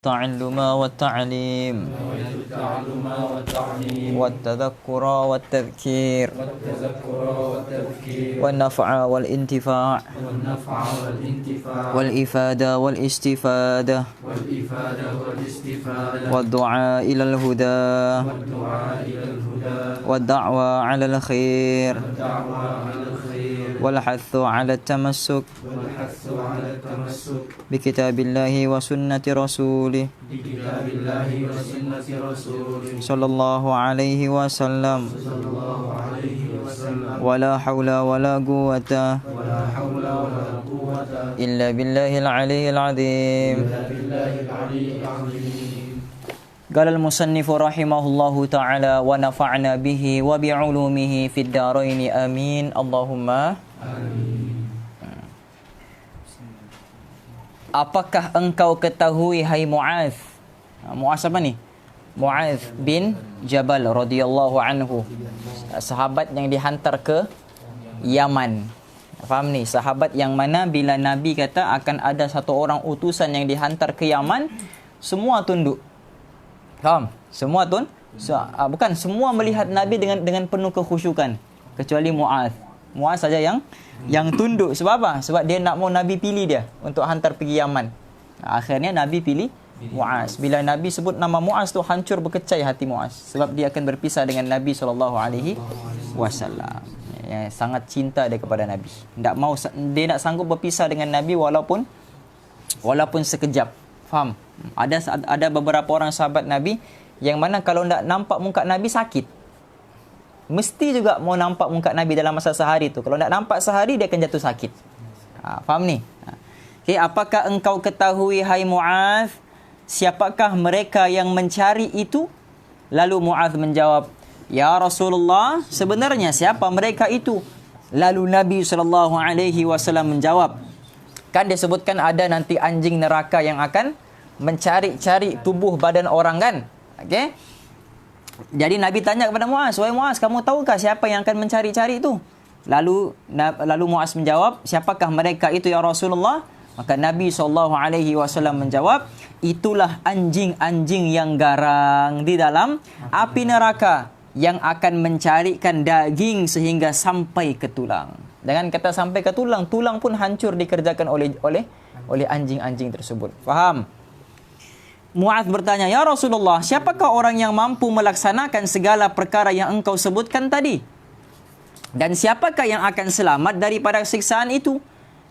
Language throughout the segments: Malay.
التعلم والتعليم والتذكر والتذكير والنفع والانتفاع والإفادة والاستفادة والدعاء إلى الهدى والدعوة على الخير والحث على التمسك بكتاب الله وسنة رسوله صلى الله عليه وسلم ولا حول ولا قوة إلا بالله العلي العظيم. قال المصنف رحمه الله تعالى ونفعنا به وبعلومه في الدارين آمين اللهم. Apakah engkau ketahui hai Mu'adz? Mu'adz apa ni? Mu'adz bin Jabal radhiyallahu anhu. Sahabat yang dihantar ke Yaman. Faham ni? Sahabat yang mana bila Nabi kata akan ada satu orang utusan yang dihantar ke Yaman, semua tunduk. Faham? Semua bukan semua melihat Nabi dengan penuh kekhusyukan kecuali Mu'adz. Mu'adz saja yang tunduk. Sebab apa? Sebab dia nak mau Nabi pilih dia untuk hantar pergi Yaman. Akhirnya Nabi pilih Mu'adz. Bila Nabi sebut nama Mu'adz tu, hancur berkecai hati Mu'adz sebab dia akan berpisah dengan Nabi SAW. Ya, sangat cinta dia kepada Nabi. Dia nak sanggup berpisah dengan Nabi walaupun sekejap. Faham? Ada beberapa orang sahabat Nabi yang mana kalau nak nampak muka Nabi sakit. Mesti juga mau nampak muka Nabi dalam masa sehari tu. Kalau nak nampak sehari, dia akan jatuh sakit. Faham ni? Okay, apakah engkau ketahui hai Mu'adz, siapakah mereka yang mencari itu? Lalu Mu'adz menjawab, ya Rasulullah, sebenarnya siapa mereka itu? Lalu Nabi SAW menjawab, kan disebutkan ada nanti anjing neraka yang akan mencari-cari tubuh badan orang kan? Okey. Jadi Nabi tanya kepada Mu'adz, wahai Mu'adz, kamu tahukah siapa yang akan mencari-cari itu? Lalu Mu'adz menjawab, siapakah mereka itu ya Rasulullah? Maka Nabi SAW menjawab, itulah anjing-anjing yang garang di dalam api neraka yang akan mencarikan daging sehingga sampai ke tulang. Jangan kata sampai ke tulang, tulang pun hancur dikerjakan oleh anjing-anjing tersebut. Faham? Mu'adz bertanya, ya Rasulullah, siapakah orang yang mampu melaksanakan segala perkara yang engkau sebutkan tadi? Dan siapakah yang akan selamat daripada siksaan itu?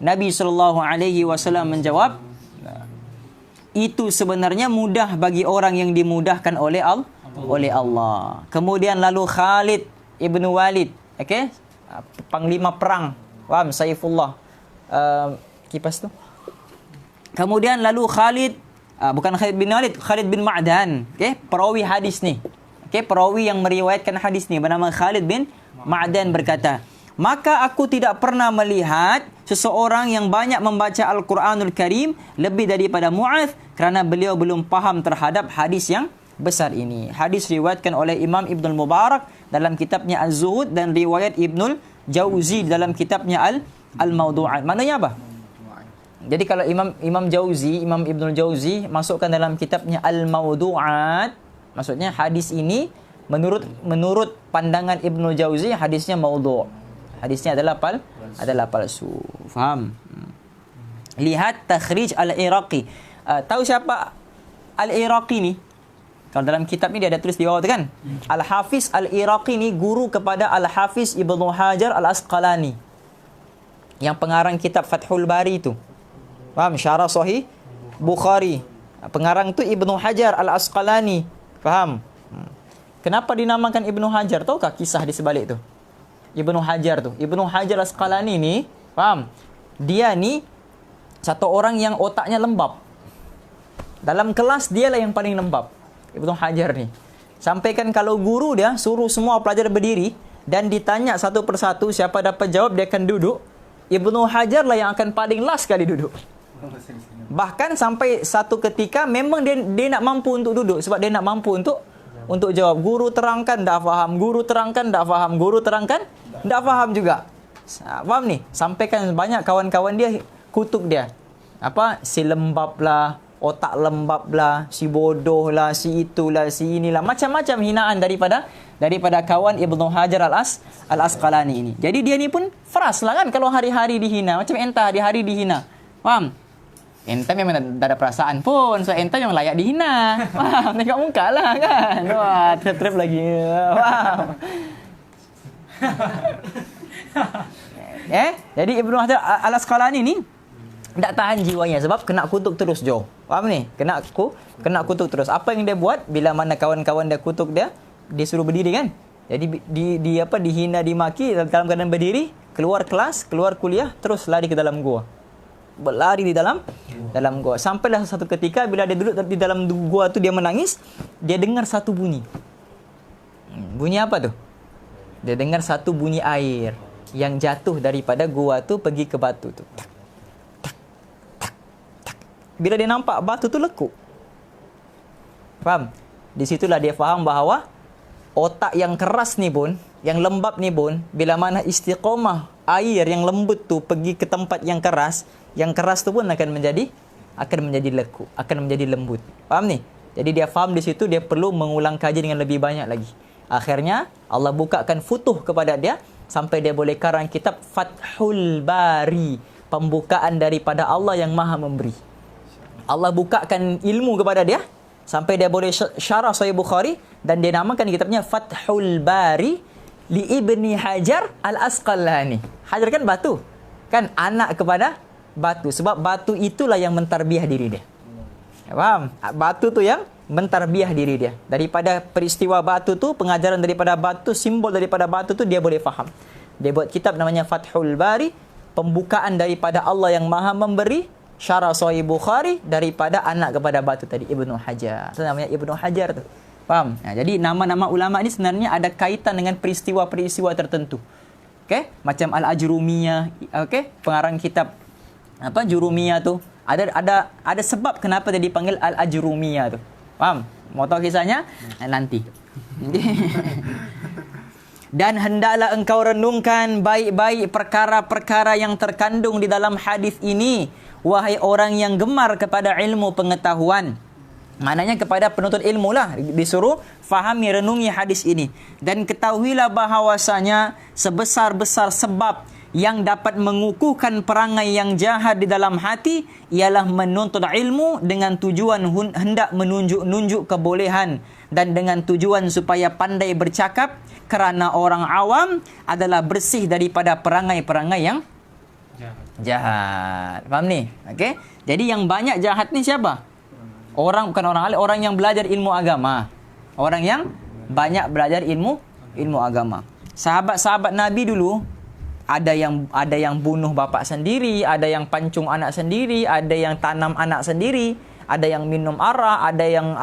Nabi SAW menjawab, itu sebenarnya mudah bagi orang yang dimudahkan oleh Allah. Kemudian lalu Khalid ibn Walid, okay? Panglima perang, Saifullah, kipas tu. Kemudian lalu bukan Khalid bin Walid, Khalid bin Ma'dan, perawi hadis ni. Perawi yang meriwayatkan hadis ni bernama Khalid bin Ma'dan berkata, maka aku tidak pernah melihat seseorang yang banyak membaca Al-Quranul Karim lebih daripada Mu'adz kerana beliau belum faham terhadap hadis yang besar ini. Hadis riwayatkan oleh Imam Ibnul Mubarak dalam kitabnya Az-Zuhud dan riwayat Ibnul Jauzi dalam kitabnya Al-Mawdu'at. Maknanya apa? Jadi kalau Imam Ibnul Jauzi masukkan dalam kitabnya Al-Mawdu'at, maksudnya hadis ini menurut pandangan Ibnul Jauzi hadisnya maudhu'. Hadisnya adalah palsu. Faham? Lihat takhrij Al-Iraqi. Tahu siapa Al-Iraqi ni? Kalau dalam kitab ni dia ada tulis di bawah tu kan? Al-Hafiz Al-Iraqi ni guru kepada Al-Hafiz Ibnu Hajar Al-Asqalani, yang pengarang kitab Fathul Bari tu. Faham? Syarah Sahih Bukhari. Pengarang tu Ibnu Hajar Al-Asqalani. Faham? Kenapa dinamakan Ibnu Hajar? Tahukah kisah di sebalik tu? Ibnu Hajar Al-Asqalani ni, faham? Dia ni satu orang yang otaknya lembab. Dalam kelas dialah yang paling lembab. Ibnu Hajar ni. Sampaikan kalau guru dia suruh semua pelajar berdiri dan ditanya satu persatu, siapa dapat jawab dia akan duduk. Ibnu Hajar lah yang akan paling last kali duduk. Bahkan sampai satu ketika memang dia nak mampu untuk duduk sebab dia nak mampu untuk jawab. Guru terangkan tak faham, guru terangkan tak faham, guru terangkan tak faham juga. Faham ni? Sampaikan banyak kawan-kawan dia kutuk dia. Si lembab lah, otak lembab lah, si bodoh lah, si itulah, si inilah, macam-macam hinaan daripada kawan Ibnu Hajar Al-Asqalani ini. Jadi dia ni pun frust lah kan kalau hari-hari dihina, macam entah hari-hari dihina. Faham? Entah memang tak ada perasaan pun, so entah memang layak dihina. Faham? Tengok muka lah kan. Wah, trip-trip lagi. Faham? Jadi Ibnu Hajar Al-Asqalani ni tak tahan jiwanya sebab kena kutuk terus jauh. Faham ni? Kena kutuk terus. Apa yang dia buat bila mana kawan-kawan dia kutuk dia suruh berdiri kan? Jadi dihina, dimaki dalam keadaan berdiri, keluar kelas, keluar kuliah, terus lari ke dalam gua. Berlari di dalam gua. Sampailah satu ketika bila dia duduk di dalam gua tu dia menangis, dia dengar satu bunyi. Bunyi apa tu? Dia dengar satu bunyi air yang jatuh daripada gua tu pergi ke batu tu. Tak, tak, tak, tak. Bila dia nampak batu tu lekuk. Faham? Di situlah dia faham bahawa otak yang keras ni pun, yang lembab ni pun, bila mana istiqamah air yang lembut tu pergi ke tempat yang keras tu pun akan menjadi lekuk, akan menjadi lembut. Faham ni? Jadi dia faham di situ dia perlu mengulang kaji dengan lebih banyak lagi. Akhirnya Allah bukakan futuh kepada dia sampai dia boleh karang kitab Fathul Bari, pembukaan daripada Allah yang Maha Memberi. Allah bukakan ilmu kepada dia sampai dia boleh syarah Sahih Bukhari dan dia namakan kitabnya Fathul Bari li Ibni Hajar Al-Asqalani. Hajar kan batu, kan anak kepada batu, sebab batu itulah yang mentarbiah diri dia. Faham? Batu tu yang mentarbiah diri dia. Daripada peristiwa batu tu, pengajaran daripada batu, simbol daripada batu tu dia boleh faham. Dia buat kitab namanya Fathul Bari, pembukaan daripada Allah yang Maha Memberi, syarah Sahih Bukhari daripada anak kepada batu tadi, Ibnu Hajar. Itu namanya Ibnu Hajar tu. Faham? Jadi nama-nama ulama ni sebenarnya ada kaitan dengan peristiwa-peristiwa tertentu. Okey? Macam Al-Ajrumiyah, okey? Pengarang kitab Jurumiyah tu. Ada sebab kenapa dia dipanggil Al-Ajrumiyah tu. Faham? Mau tahu kisahnya? Nanti. Dan hendaklah engkau renungkan baik-baik perkara-perkara yang terkandung di dalam hadis ini, wahai orang yang gemar kepada ilmu pengetahuan. Maknanya kepada penuntut ilmu lah disuruh fahami, renungi hadis ini. Dan ketahuilah bahawasanya sebesar-besar sebab yang dapat mengukuhkan perangai yang jahat di dalam hati ialah menuntut ilmu dengan tujuan hendak menunjuk-nunjuk kebolehan dan dengan tujuan supaya pandai bercakap, kerana orang awam adalah bersih daripada perangai-perangai yang jahat. Faham ni? Okey. Jadi yang banyak jahat ni siapa? Bukan orang alim, orang yang belajar ilmu agama. Orang yang banyak belajar ilmu agama. Sahabat-sahabat Nabi dulu ada yang bunuh bapa sendiri, ada yang pancung anak sendiri, ada yang tanam anak sendiri, ada yang minum arak, ada yang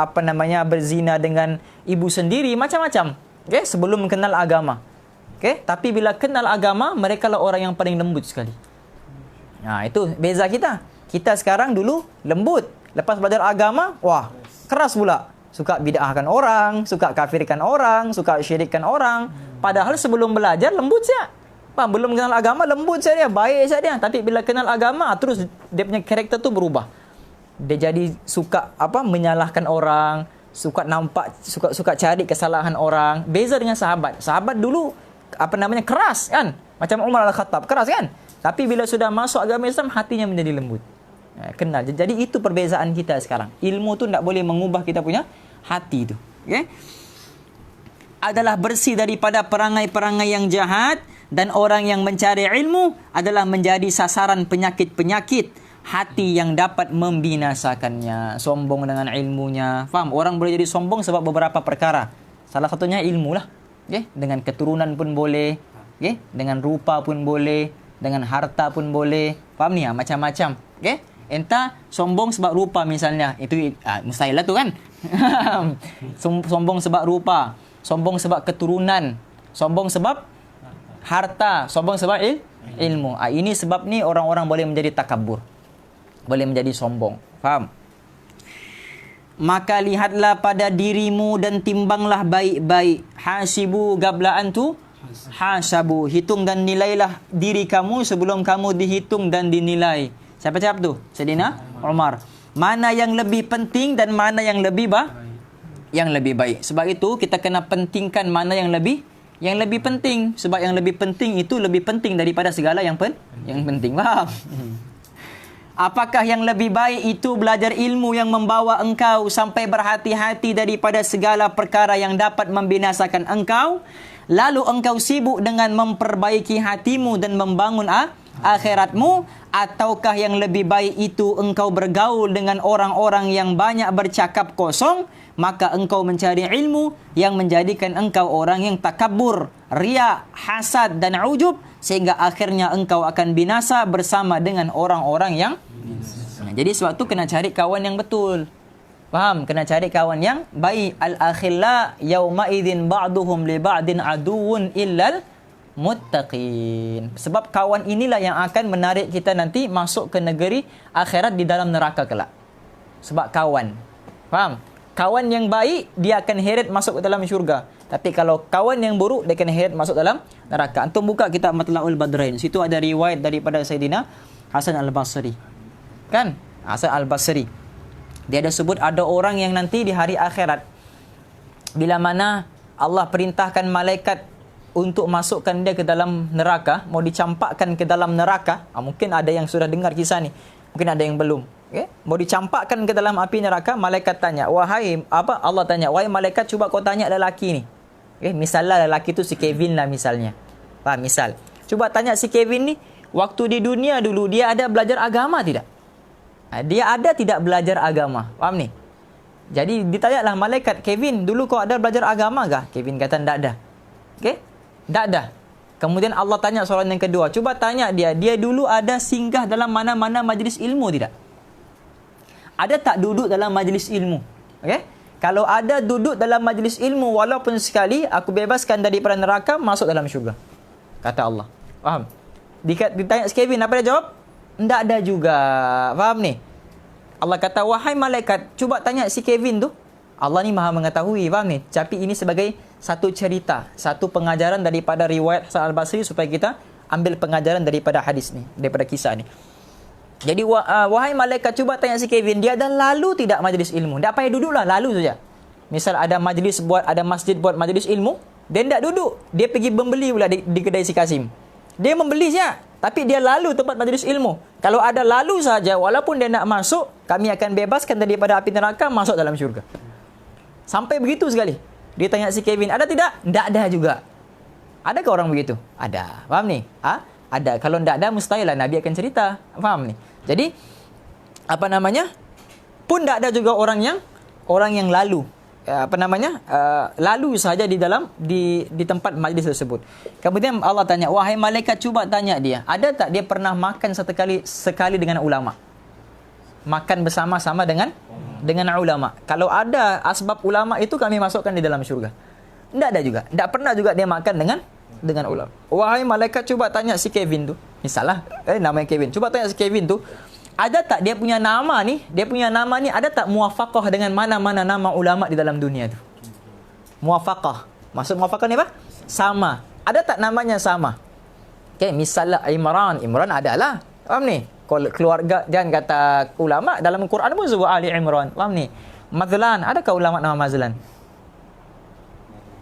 berzina dengan ibu sendiri, macam-macam. Okey, sebelum kenal agama. Okey, tapi bila kenal agama, mereka lah orang yang paling lembut sekali. Nah, itu beza kita. Kita sekarang dulu lembut, lepas belajar agama, wah, keras pula. Suka bid'ahkan orang, suka kafirkan orang, suka syirikkan orang. Padahal sebelum belajar lembut saja. Belum kenal agama, lembut saja dia, baik saja dia. Tapi bila kenal agama, terus dia punya karakter tu berubah. Dia jadi suka menyalahkan orang, suka nampak, suka cari kesalahan orang. Beza dengan sahabat. Sahabat dulu keras kan? Macam Umar Al-Khattab, keras kan? Tapi bila sudah masuk agama Islam, hatinya menjadi lembut. Kenal. Jadi itu perbezaan kita sekarang. Ilmu tu tak boleh mengubah kita punya hati tu. Okey? Adalah bersih daripada perangai-perangai yang jahat, dan orang yang mencari ilmu adalah menjadi sasaran penyakit-penyakit hati yang dapat membinasakannya. Sombong dengan ilmunya. Faham? Orang boleh jadi sombong sebab beberapa perkara. Salah satunya ilmu lah. Okay? Dengan keturunan pun boleh. Okay? Dengan rupa pun boleh. Dengan harta pun boleh. Faham ni? Macam-macam. Okay? Entah sombong sebab rupa misalnya. Itu mustahil lah tu kan. Sombong sebab rupa. Sombong sebab keturunan. Sombong sebab harta, sombong sebab ilmu. Ini sebab ni orang-orang boleh menjadi takabur. Boleh menjadi sombong. Faham? Maka lihatlah pada dirimu dan timbanglah baik-baik. Hasibu gablaan tu hasabu. Hitung dan nilailah diri kamu sebelum kamu dihitung dan dinilai. Siapa cakap tu? Sayyidina Umar. mana yang lebih penting dan mana yang lebih baik. Sebab itu kita kena pentingkan mana yang lebih penting. Sebab yang lebih penting itu lebih penting daripada segala yang penting. Faham? Apakah yang lebih baik itu belajar ilmu yang membawa engkau sampai berhati-hati daripada segala perkara yang dapat membinasakan engkau, lalu engkau sibuk dengan memperbaiki hatimu dan membangun akhiratmu, ataukah yang lebih baik itu engkau bergaul dengan orang-orang yang banyak bercakap kosong, maka engkau mencari ilmu yang menjadikan engkau orang yang takabur, riya, hasad dan ujub, sehingga akhirnya engkau akan binasa bersama dengan orang-orang yang jadi sebab tu kena cari kawan yang betul. Faham? Kena cari kawan yang baik. Al-akhilla yauma idzin ba'duhum li ba'din aduwwun illal muttaqin. Sebab kawan inilah yang akan menarik kita nanti masuk ke negeri akhirat di dalam neraka kelak. Sebab kawan. Faham? Kawan yang baik dia akan heret masuk ke dalam syurga. Tapi kalau kawan yang buruk dia akan heret masuk dalam neraka. Antum buka kitab Matla'ul Badrain. Situ ada riwayat daripada Sayyidina Hasan Al-Basri. Kan? Hasan Al-Basri. Dia ada sebut ada orang yang nanti di hari akhirat bila mana Allah perintahkan malaikat untuk masukkan dia ke dalam neraka, mau dicampakkan ke dalam neraka. Mungkin ada yang sudah dengar kisah ni. Mungkin ada yang belum. Okay? Mau dicampakkan ke dalam api neraka, malaikat tanya, Allah tanya, wahai malaikat, cuba kau tanya lelaki ni. Okay? Misalnya lelaki tu si Kevin lah misalnya. Faham? Misal. Cuba tanya si Kevin ni, waktu di dunia dulu dia ada belajar agama tidak? Dia ada tidak belajar agama? Faham ni? Jadi ditanyalah malaikat, Kevin, dulu kau ada belajar agama kah? Kevin kata, tak ada. Okay? Tak ada. Kemudian Allah tanya soalan yang kedua. Cuba tanya dia dulu ada singgah dalam mana-mana majlis ilmu tidak? Ada tak duduk dalam majlis ilmu? Okay? Kalau ada duduk dalam majlis ilmu walaupun sekali, aku bebaskan daripada neraka, masuk dalam syurga. Kata Allah. Faham? Ditanya si Kevin, apa dia jawab? Tak ada juga. Faham ni? Allah kata, wahai malaikat, cuba tanya si Kevin tu. Allah ni maha mengetahui. Faham ni? Tapi ini sebagai satu cerita, satu pengajaran daripada riwayat Hasan Al-Basri supaya kita ambil pengajaran daripada hadis ni, daripada kisah ni. Jadi wahai malaikat, cuba tanya si Kevin, dia dah lalu tidak majlis ilmu? Tak payah duduklah, lalu saja. Misal ada masjid buat majlis ilmu, dia tak duduk, dia pergi membeli pula di kedai si Kasim. Dia membeli saja, tapi dia lalu tempat majlis ilmu. Kalau ada lalu saja, walaupun dia nak masuk, kami akan bebaskan daripada api neraka, masuk dalam syurga. Sampai begitu sekali. Dia tanya si Kevin, ada tidak? Tak ada juga. Adakah orang begitu? Ada. Faham ni? Ada. Kalau tak ada, mustahil lah Nabi akan cerita. Faham ni? Jadi, pun tak ada juga orang yang lalu. Lalu saja di tempat majlis tersebut. Kemudian Allah tanya, wahai malaikat, cuba tanya dia, ada tak dia pernah makan sekali dengan ulama? Makan bersama-sama dengan ulama. Kalau ada asbab ulama itu, kami masukkan di dalam syurga. Tak ada juga. Tak pernah juga dia makan dengan ulama. Wahai malaikat, cuba tanya si Kevin tu. Misalnya, namanya Kevin. Cuba tanya si Kevin tu, ada tak dia punya nama ni, ada tak muwafaqah dengan mana-mana nama ulama di dalam dunia tu? Muwafaqah. Maksud muwafaqah ni apa? Sama. Ada tak namanya sama? Okay, misalnya Imran adalah. Faham ni? Keluarga, jangan kata ulama, dalam Quran pun sebut Ali Imran. Faham ni? Mazlan, adakah ulama nama Mazlan?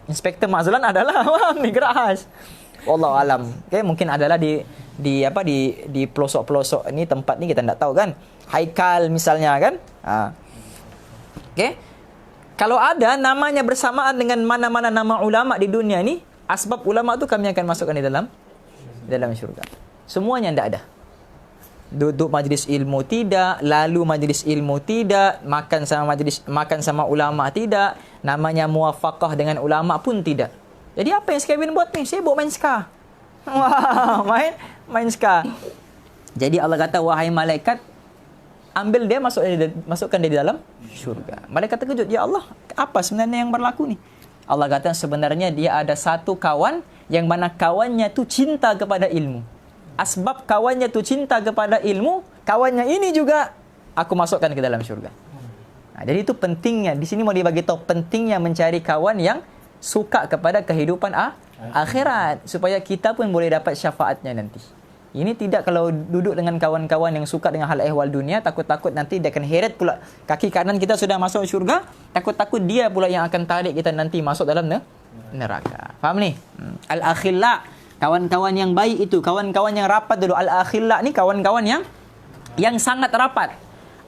Inspektor Mazlan adalah. Faham ni? Gerak khas. Wallahu alam. Okay, mungkin adalah di pelosok-pelosok ni, tempat ni kita tak tahu kan. Haikal misalnya kan. Okay. Kalau ada namanya bersamaan dengan mana-mana nama ulama di dunia ni, asbab ulama tu kami akan masukkan di dalam syurga. Semuanya tidak ada. Duduk majlis ilmu tidak, lalu majlis ilmu tidak, makan sama ulama tidak, namanya muwafaqah dengan ulama pun tidak. Jadi apa yang Kevin buat ni? Sibuk main ska. Wah, main ska. Jadi Allah kata, wahai malaikat, ambil dia, masukkan dia di dalam syurga. Malaikat terkejut, ya Allah, apa sebenarnya yang berlaku ni? Allah kata, sebenarnya dia ada satu kawan yang mana kawannya tu cinta kepada ilmu. Asbab kawannya tu cinta kepada ilmu, kawannya ini juga aku masukkan ke dalam syurga. Jadi itu pentingnya. Di sini mau dibagi tahu pentingnya mencari kawan yang suka kepada kehidupan akhirat, supaya kita pun boleh dapat syafaatnya nanti. Ini tidak kalau duduk dengan kawan-kawan yang suka dengan hal ehwal dunia, takut-takut nanti dia akan heret pula. Kaki kanan kita sudah masuk syurga, takut-takut dia pula yang akan tarik kita nanti masuk dalam neraka. Faham ni? Al-akhilla, kawan-kawan yang baik itu, kawan-kawan yang rapat dulu. Al-akhilla ni kawan-kawan yang sangat rapat.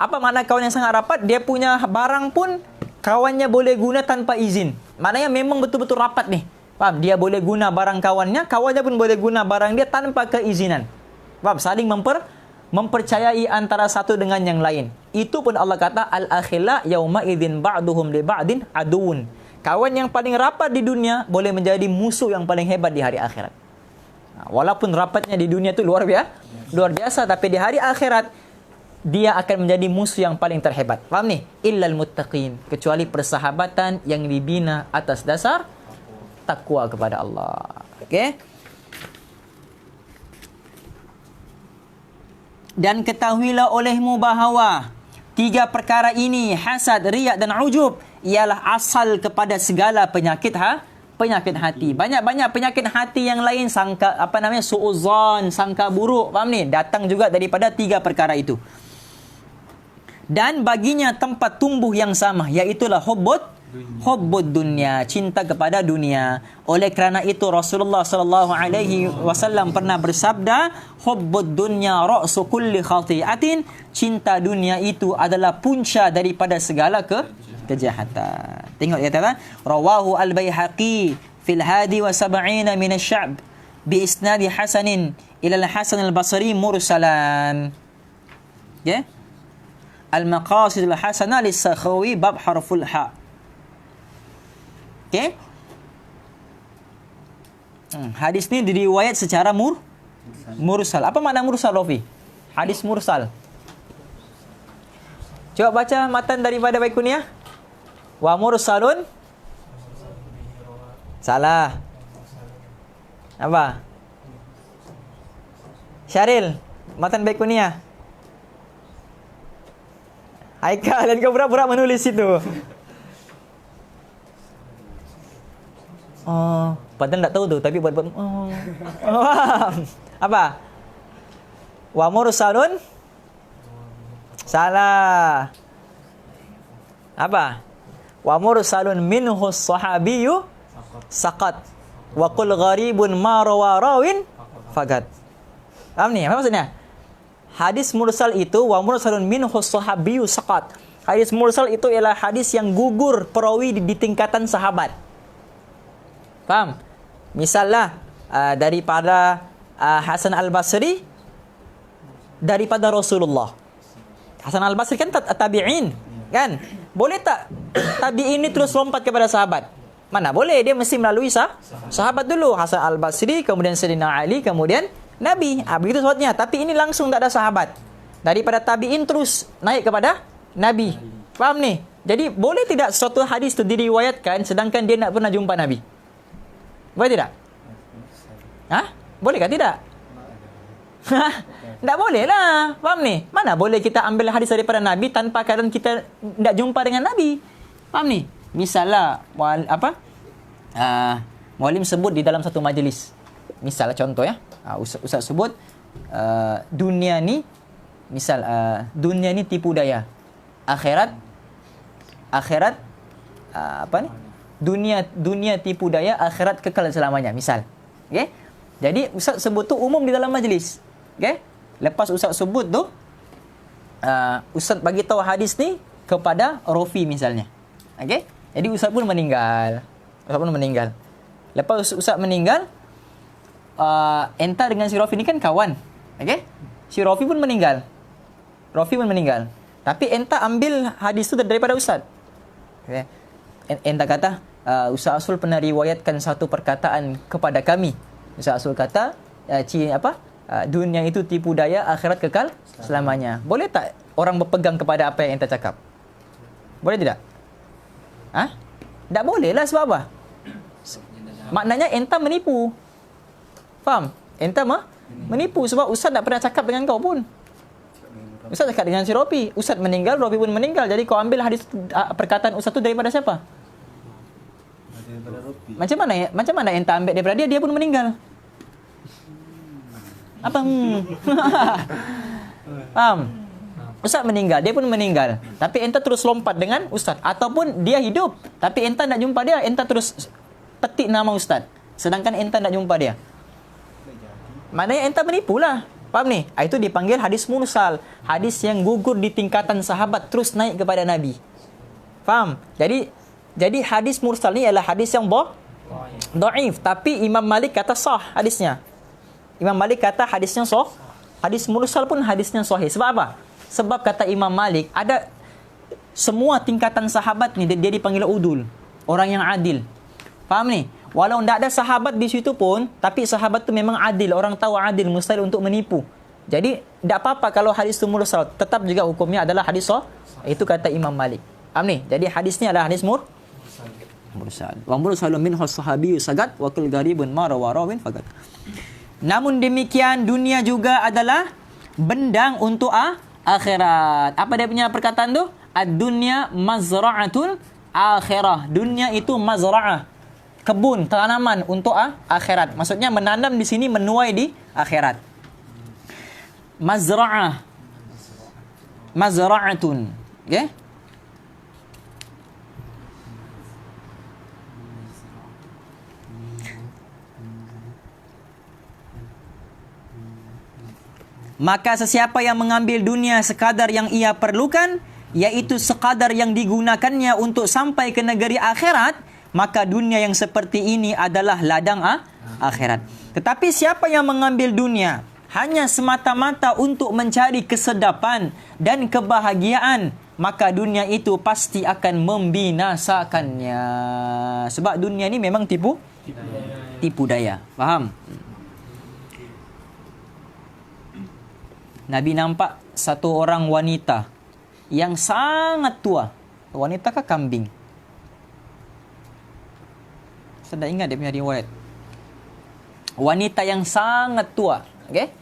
Apa makna kawan yang sangat rapat? Dia punya barang pun kawannya boleh guna tanpa izin. Maknanya memang betul-betul rapat ni. Faham? Dia boleh guna barang kawannya, kawannya pun boleh guna barang dia tanpa keizinan. Faham? Saling mempercayai antara satu dengan yang lain. Itu pun Allah kata al-akhilla yauma idzin ba'duhum li ba'din aduun. Kawan yang paling rapat di dunia boleh menjadi musuh yang paling hebat di hari akhirat. Walaupun rapatnya di dunia itu luar biasa, tapi di hari akhirat dia akan menjadi musuh yang paling terhebat. Faham ni? Illal muttaqin, kecuali persahabatan yang dibina atas dasar takwa kepada Allah. Okey? Dan ketahuilah olehmu bahawa 3 perkara ini, hasad, riak dan ujub, ialah asal kepada segala penyakit hati. Banyak-banyak penyakit hati yang lain, sangka suuzan, sangka buruk, faham ni? Datang juga daripada 3 perkara itu. Dan baginya tempat tumbuh yang sama, iaitulah hubbud dunia, cinta kepada dunia. Oleh kerana itu Rasulullah sallallahu alaihi wasallam pernah bersabda, hubbud dunya ra'su kulli khati'atin, cinta dunia itu adalah punca daripada segala kejahatan. Tengok dia kata, rawahu al-Baihaqi fil hadi wa sab'ina min asy-sya'b bi isnadi hasanin ila al-Hasan al-Basri mursalan. Ya? Al-Maqasid al-Hasanah lis-Sakhawi bab harful ha. Okey. Hadis ni diriwayat secara mursal. Apa makna mursal, Rafi? Hadis mursal. Coba baca matan daripada Baikuniyah. Wa mursalun. Salah. Apa? Syaril, matan Baikuniyah. Haikal, dan kau pura-pura menulis itu. Oh, padahal tak tahu tu, tapi buat apa? Wa mursalun. Salah. Apa? Wa mursalun minhu sahabiyyu saqat wa qul gharibun ma rawa rawin faqat. Paham ni? Apa maksudnya? Hadis mursal itu wa mursalun minhu sahabiyyu saqat. Hadis mursal itu ialah hadis yang gugur perawi di tingkatan sahabat. Faham? Misalnya daripada Hasan al-Basri daripada Rasulullah. Hasan al-Basri kan tabi'in, kan? Boleh tak tabi'in ini terus lompat kepada sahabat? Mana boleh, dia mesti melalui sahabat dulu. Hasan al-Basri, kemudian Sayyidina Ali, kemudian Nabi. Begitu sebabnya. Tapi ini langsung tak ada sahabat. Daripada tabi'in terus naik kepada Nabi. Faham ni? Jadi boleh tidak suatu hadis itu diriwayatkan sedangkan dia nak pernah jumpa Nabi? Boleh tidak? Boleh ke tidak? Tak boleh lah. Faham ni? Mana boleh kita ambil hadis daripada Nabi tanpa keadaan kita tak jumpa dengan Nabi? Faham ni? Misalnya muallim sebut di dalam satu majlis. Misalnya contoh ya. Ustaz sebut dunia ni, misal dunia ni tipu daya. Akhirat Dunia tipu daya, akhirat kekal selamanya, misal. Okey? Jadi ustaz sebut tu umum di dalam majlis. Okey? Lepas ustaz sebut tu ustaz bagi tahu hadis ni kepada Rafi misalnya. Okey? Jadi ustaz pun meninggal. Lepas ustaz meninggal, Enta dengan si Rafi ni kan kawan. Okey? Si Rafi pun meninggal. Tapi Enta ambil hadis tu daripada ustaz. Okey? Enta kata, Ustaz Asul pernah riwayatkan satu perkataan kepada kami. Ustaz Asul kata, dunia itu tipu daya, akhirat kekal selamanya. Boleh tak orang berpegang kepada apa yang Enta cakap? Boleh tidak? Tak boleh lah, sebab apa? Maknanya Enta menipu. Faham? Enta menipu sebab Ustaz tak pernah cakap dengan kau pun. Ustaz cakap dengan si Ropi. Ustaz meninggal, Ropi pun meninggal. Jadi kau ambil hadis perkataan Ustaz tu daripada siapa? Macam mana Enta ambil daripada dia? Dia pun meninggal. Apa? Faham? Ustaz meninggal, dia pun meninggal. Tapi enta terus lompat dengan ustaz. Ataupun dia hidup, tapi enta nak jumpa dia, enta terus petik nama ustaz. Sedangkan enta nak jumpa dia. Maknanya enta menipu lah. Faham ni? Itu dipanggil hadis mursal. Hadis yang gugur di tingkatan sahabat terus naik kepada Nabi. Faham? Jadi hadis mursal ni adalah hadis yang dhaif. Tapi Imam Malik kata sah hadisnya. Imam Malik kata hadisnya sah. Hadis mursal pun hadisnya sahih. Sebab apa? Sebab kata Imam Malik, ada semua tingkatan sahabat ni dia dipanggil udul, orang yang adil. Faham ni? Walau tak ada sahabat di situ pun, tapi sahabat tu memang adil, orang tahu adil, mustahil untuk menipu. Jadi tak apa-apa kalau hadis tu mursal, tetap juga hukumnya adalah hadis sahih. Itu kata Imam Malik. Faham ni? Jadi hadis ni adalah hadis mursal. Wa mursalun minhu sahabi sagat wa kul gharibun ma rawarawin fakat. Namun demikian, dunia juga adalah bendang untuk akhirat. Apa dia punya perkataan tu? Ad-dunya mazra'atul akhirah. Dunia itu mazra'ah, kebun, tanaman untuk akhirat. Maksudnya menanam di sini, menuai di akhirat. Mazra'ah, mazra'atun. Okey? Maka sesiapa yang mengambil dunia sekadar yang ia perlukan, yaitu sekadar yang digunakannya untuk sampai ke negeri akhirat, maka dunia yang seperti ini adalah ladang akhirat. Tetapi siapa yang mengambil dunia hanya semata-mata untuk mencari kesedapan dan kebahagiaan, maka dunia itu pasti akan membinasakannya. Sebab dunia ni memang tipu daya. Faham? Nabi nampak satu orang wanita yang sangat tua. Wanita ke kambing? Saya dah ingat dia punya riwayat. Wanita yang sangat tua. Okay?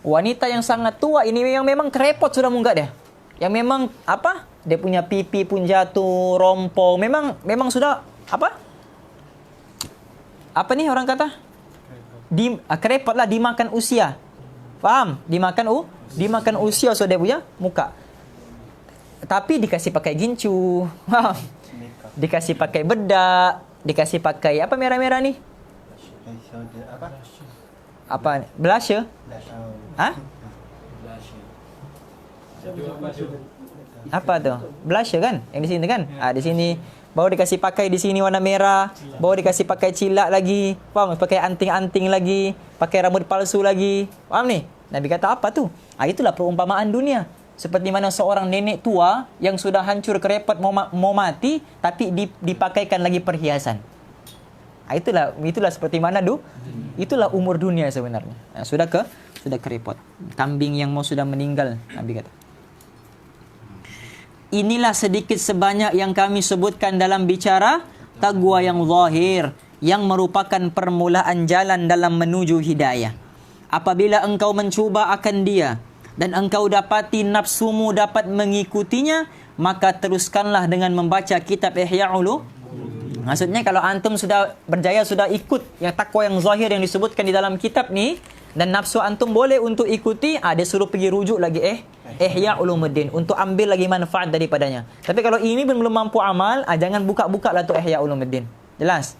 Wanita yang sangat tua ini yang memang kerepot sudah munggah dia. Yang memang apa? Dia punya pipi pun jatuh, rompong. Memang sudah apa? Apa ni orang kata? Kerepot lah, dimakan usia. Faham? Dimakan usia so dia punya muka. Tapi dikasih pakai gincu. Dikasih pakai bedak, dikasih pakai apa merah-merah ni? Apa? Blusher? Apa tu? Blusher kan? Yang di sini kan? Di sini baru dikasih pakai di sini warna merah, baru dikasih pakai cilak lagi. Faham? Pakai anting-anting lagi, pakai rambut palsu lagi. Faham ni? Nabi kata apa tu? Itulah perumpamaan dunia. Seperti mana seorang nenek tua yang sudah hancur kerepot mau mati, tapi dipakaikan lagi perhiasan. Itulah seperti mana itulah umur dunia sebenarnya. Sudah kerepot. Kambing yang mau sudah meninggal, Nabi kata. Inilah sedikit sebanyak yang kami sebutkan dalam bicara taqwa yang zahir, yang merupakan permulaan jalan dalam menuju hidayah. Apabila engkau mencuba akan dia dan engkau dapati nafsumu dapat mengikutinya, maka teruskanlah dengan membaca kitab Ihya Ulumuddin. Maksudnya kalau antum sudah berjaya, sudah ikut yang takwa yang zahir yang disebutkan di dalam kitab ni, dan nafsu antum boleh untuk ikuti, dia suruh pergi rujuk lagi Ihya Ulumuddin untuk ambil lagi manfaat daripadanya. Tapi kalau ini belum mampu amal, jangan buka-buka lah tu Ihya Ulumuddin. Jelas?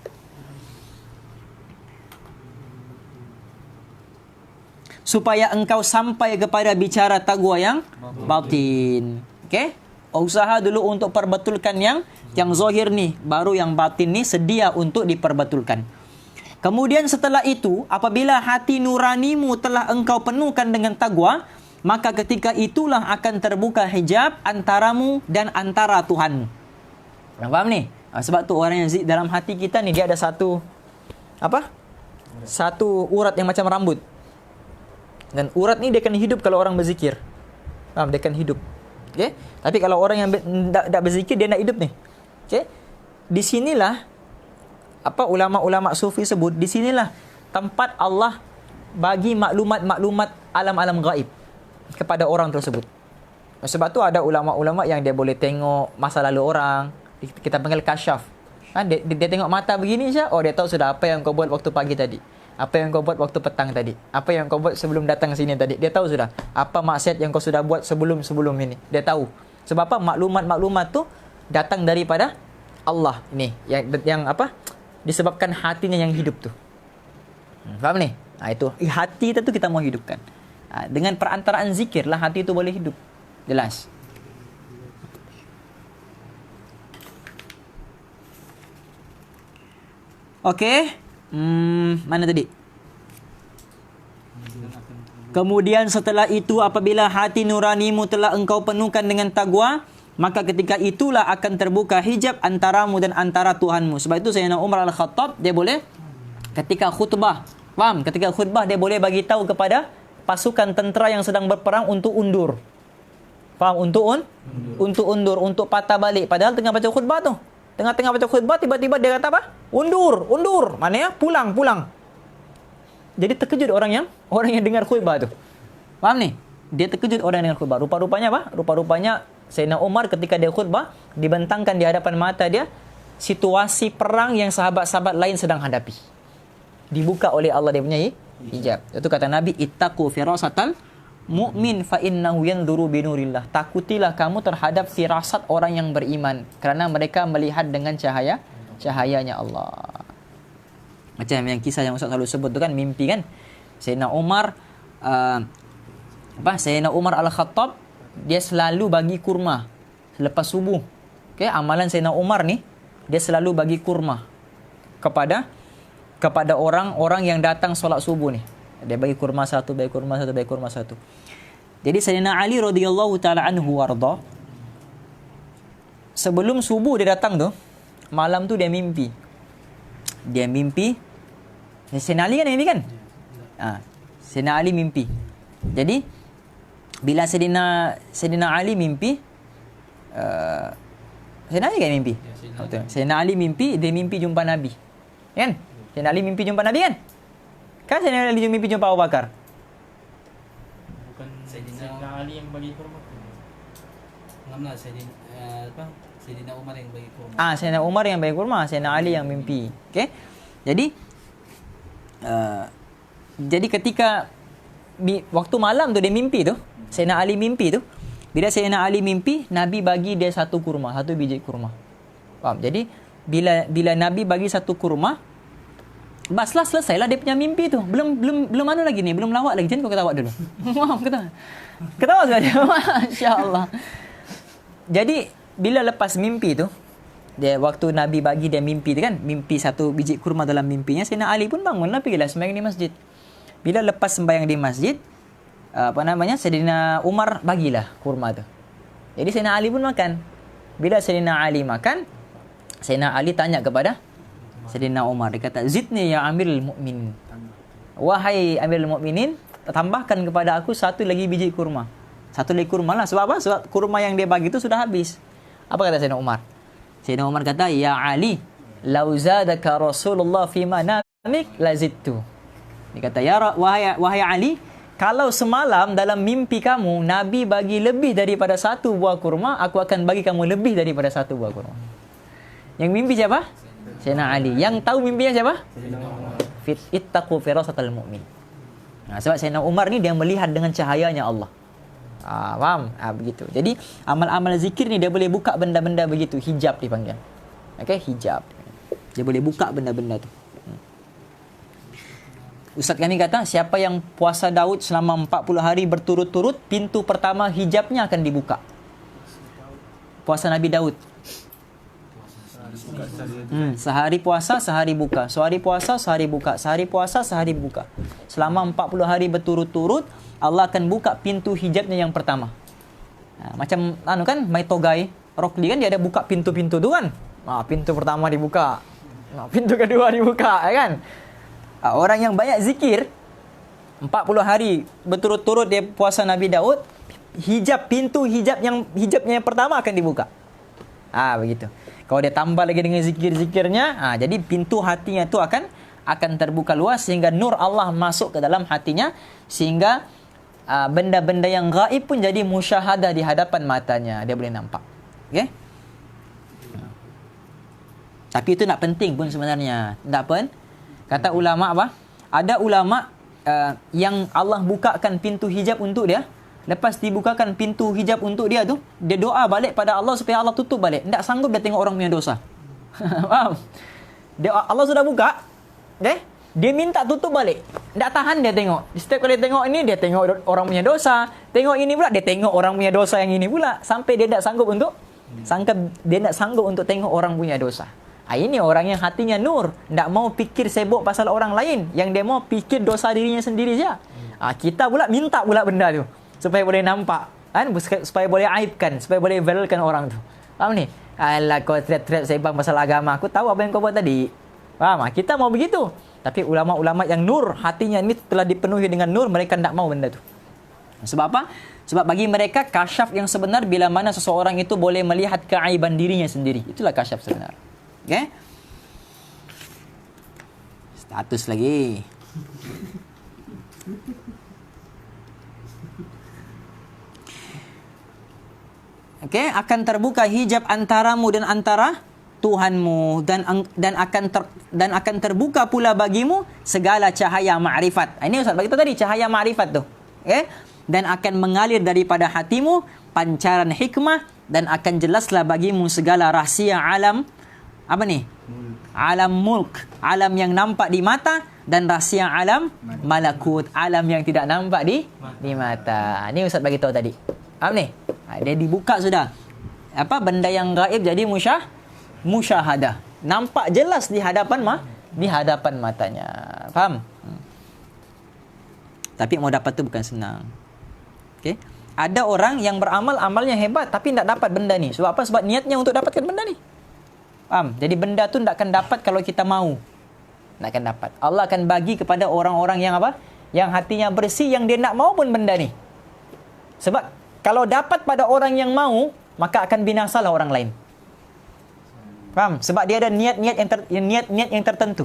Supaya engkau sampai kepada bicara taqwa yang batin. Okey? Usaha dulu untuk perbetulkan yang zahir ni, baru yang batin ni sedia untuk diperbetulkan. Kemudian setelah itu, apabila hati nuranimu telah engkau penuhkan dengan taqwa, maka ketika itulah akan terbuka hijab antaramu dan antara Tuhanmu. Orang faham ni? Sebab tu orang yang dalam hati kita ni, dia ada satu urat yang macam rambut. Dan urat ni dia akan hidup kalau orang berzikir. Faham? Dia akan hidup. Okay? Tapi kalau orang yang tak berzikir, dia nak hidup ni. Okay? Di sinilah ulama-ulama sufi sebut, di sinilah tempat Allah bagi maklumat-maklumat alam-alam gaib kepada orang tersebut. Sebab tu ada ulama-ulama yang dia boleh tengok masa lalu orang. Kita panggil kasyaf. Dia tengok mata begini je, dia tahu sudah apa yang kau buat waktu pagi tadi. Apa yang kau buat waktu petang tadi? Apa yang kau buat sebelum datang sini tadi? Dia tahu sudah. Apa maksiat yang kau sudah buat sebelum ini? Dia tahu. Sebab apa? Maklumat-maklumat tu datang daripada Allah. Ini yang apa? Disebabkan hatinya yang hidup tu. Faham ni? Itu hati kita tu kita mau hidupkan. Dengan perantaraan zikir lah hati itu boleh hidup. Jelas. Okey. Mana tadi? Kemudian setelah itu apabila hati nuranimu telah engkau penuhkan dengan takwa, maka ketika itulah akan terbuka hijab antaramu dan antara Tuhanmu. Sebab itu Sayyidina Umar Al-Khattab dia boleh ketika khutbah, faham? Ketika khutbah dia boleh bagi tahu kepada pasukan tentera yang sedang berperang untuk undur. Faham? Untuk undur, untuk patah balik. Padahal tengah baca khutbah tu. Tengah-tengah baca khutbah tiba-tiba dia kata apa? Undur. Maknanya pulang. Jadi terkejut orang yang dengar khutbah tu. Faham ni? Dia terkejut orang yang dengar khutbah. Rupa-rupanya apa? Rupa-rupanya Sayyidina Umar ketika dia khutbah dibentangkan di hadapan mata dia situasi perang yang sahabat-sahabat lain sedang hadapi. Dibuka oleh Allah dia punya hijab. Itu kata Nabi, ittaqu firasatal mu'min fa innahu yanzuru binurillah. Takutilah kamu terhadap firasat orang yang beriman kerana mereka melihat dengan cahayanya Allah. Macam yang kisah yang Ustaz selalu sebut tu kan, mimpi kan. Sayyidina Umar Sayyidina Umar Al-Khattab dia selalu bagi kurma selepas subuh. Okey, amalan Sayyidina Umar ni dia selalu bagi kurma kepada orang-orang yang datang solat subuh ni. Dia bagi kurma satu. Jadi Sayyidina Ali radhiyallahu taala anhu warda, sebelum subuh dia datang tu, malam tu dia mimpi. Sayyidina Ali kan ini kan? Sayyidina Ali mimpi. Jadi bila Sayyidina Ali mimpi, Sayyidina Ali kan mimpi? Sayyidina Ali mimpi, dia mimpi jumpa Nabi. Kan? Sayyidina Ali mimpi jumpa Nabi kan? Kan Sayyidina Ali mimpi jumpa Abu Bakar? Bukan Sayyidina Ali yang bagi kurma. Enggak, Sayyidina Umar yang bagi kurma. Sayyidina Umar yang bagi kurma, Sayyidina Ali yang mimpi. Okey. Jadi ketika waktu malam tu dia mimpi tu, Sayyidina Ali mimpi tu, bila Sayyidina Ali mimpi, Nabi bagi dia satu biji kurma. Faham? Jadi bila Nabi bagi satu kurma, baslah selesailah dia punya mimpi tu. Belum mana lagi ni, belum lawak lagi. Jangan kau ketawa dulu. Ketawa saja. Masya-Allah. Jadi bila lepas mimpi tu, dia waktu Nabi bagi dia mimpi tu kan, mimpi satu biji kurma dalam mimpinya, Sayyidina Ali pun bangunlah pergilah sembahyang di masjid. Bila lepas sembahyang di masjid, Sayyidina Umar bagilah kurma tu. Jadi Sayyidina Ali pun makan. Bila Sayyidina Ali makan, Sayyidina Ali tanya kepada Sayyidina Umar, dia kata, "Zidni ya Amirul Mukminin." Wahai Amirul Mukminin, tambahkan kepada aku satu lagi biji kurma. Satu lagi kurma lah. Sebab apa? Sebab kurma yang dia bagi itu sudah habis. Apa kata Sayyidina Umar? Sayyidina Umar kata, "Ya Ali, lau zadaka Rasulullah fima namik lazidtu." Dia kata, wahai Ali, kalau semalam dalam mimpi kamu Nabi bagi lebih daripada satu buah kurma, aku akan bagi kamu lebih daripada satu buah kurma. Yang mimpi siapa? Sayyidina Ali. Yang tahu mimpinya siapa? Ittaqu firasatal mu'min. Sebab Sayyidina Umar ni dia melihat dengan cahayanya Allah. Faham? Begitu. Jadi amal-amal zikir ni dia boleh buka benda-benda begitu. Hijab dipanggil. Okey, hijab. Dia boleh buka benda-benda tu. Ustaz kami kata, siapa yang puasa Daud selama 40 hari berturut-turut, pintu pertama hijabnya akan dibuka. Puasa Nabi Daud. Sehari puasa, sehari buka. Sehari puasa, sehari buka. Sehari puasa, sehari buka. Selama 40 hari berturut-turut, Allah akan buka pintu hijabnya yang pertama. Macam kan, Mai Togai, Rock Lee kan dia ada buka pintu-pintu tu kan. Pintu pertama dibuka. Pintu kedua dibuka, kan? Orang yang banyak zikir 40 hari berturut-turut dia puasa Nabi Daud, pintu hijabnya yang pertama akan dibuka. Begitu. Kalau dia tambah lagi dengan zikir-zikirnya, jadi pintu hatinya tu akan terbuka luas sehingga nur Allah masuk ke dalam hatinya, sehingga benda-benda yang gaib pun jadi musyahadah di hadapan matanya, dia boleh nampak. Okey? Tapi itu nak penting pun sebenarnya. Tak apa? Kata ulama apa? ada ulama yang Allah bukakan pintu hijab untuk dia. Lepas dibukakan pintu hijab untuk dia tu, dia doa balik pada Allah supaya Allah tutup balik. Tak sanggup dia tengok orang punya dosa. Faham? Allah sudah buka, dia minta tutup balik. Tak tahan dia tengok. Setiap kali tengok ini, dia tengok orang punya dosa. Tengok ini pula, dia tengok orang punya dosa yang ini pula. Sampai dia tak sanggup untuk tengok orang punya dosa. Ini orang yang hatinya nur. Tak mau fikir sibuk pasal orang lain. Yang dia mau fikir dosa dirinya sendiri saja. Kita pula minta pula benda tu. Supaya boleh nampak. Supaya boleh aibkan. Supaya boleh viralkan orang tu. Faham ni? Alah, kau teriak-teriak sebang pasal agama. Aku tahu apa yang kau buat tadi. Faham? Kita mau begitu. Tapi ulama-ulama yang nur, hatinya ini telah dipenuhi dengan nur, mereka tak mau benda tu. Sebab apa? Sebab bagi mereka, kasyaf yang sebenar bila mana seseorang itu boleh melihat keaiban dirinya sendiri. Itulah kasyaf sebenar. Okay? Status lagi. Okay? Akan terbuka hijab antaramu dan antara Tuhanmu, dan akan terbuka pula bagimu segala cahaya ma'rifat. Ini Ustaz bagi tahu tadi, cahaya ma'rifat tu. Okay? Dan akan mengalir daripada hatimu pancaran hikmah, dan akan jelaslah bagimu segala rahsia alam, apa ni? Alam mulk, alam yang nampak di mata, dan rahsia alam malakut, alam yang tidak nampak di mata. Ini Ustaz bagi tahu tadi. Apa ni? Dia dibuka sudah. Apa benda yang gaib jadi musyahadah. Nampak jelas di hadapan matanya. Faham? Tapi mau dapat tu bukan senang. Okey. Ada orang yang beramal, amalnya hebat tapi tak dapat benda ni. Sebab apa? Sebab niatnya untuk dapatkan benda ni. Faham? Jadi benda tu tak akan dapat kalau kita mau. Tak akan dapat. Allah akan bagi kepada orang-orang yang apa? Yang hatinya bersih, yang dia nak mau pun benda ni. Sebab kalau dapat pada orang yang mau, maka akan binasalah orang lain. Faham? Sebab dia ada niat-niat yang tertentu.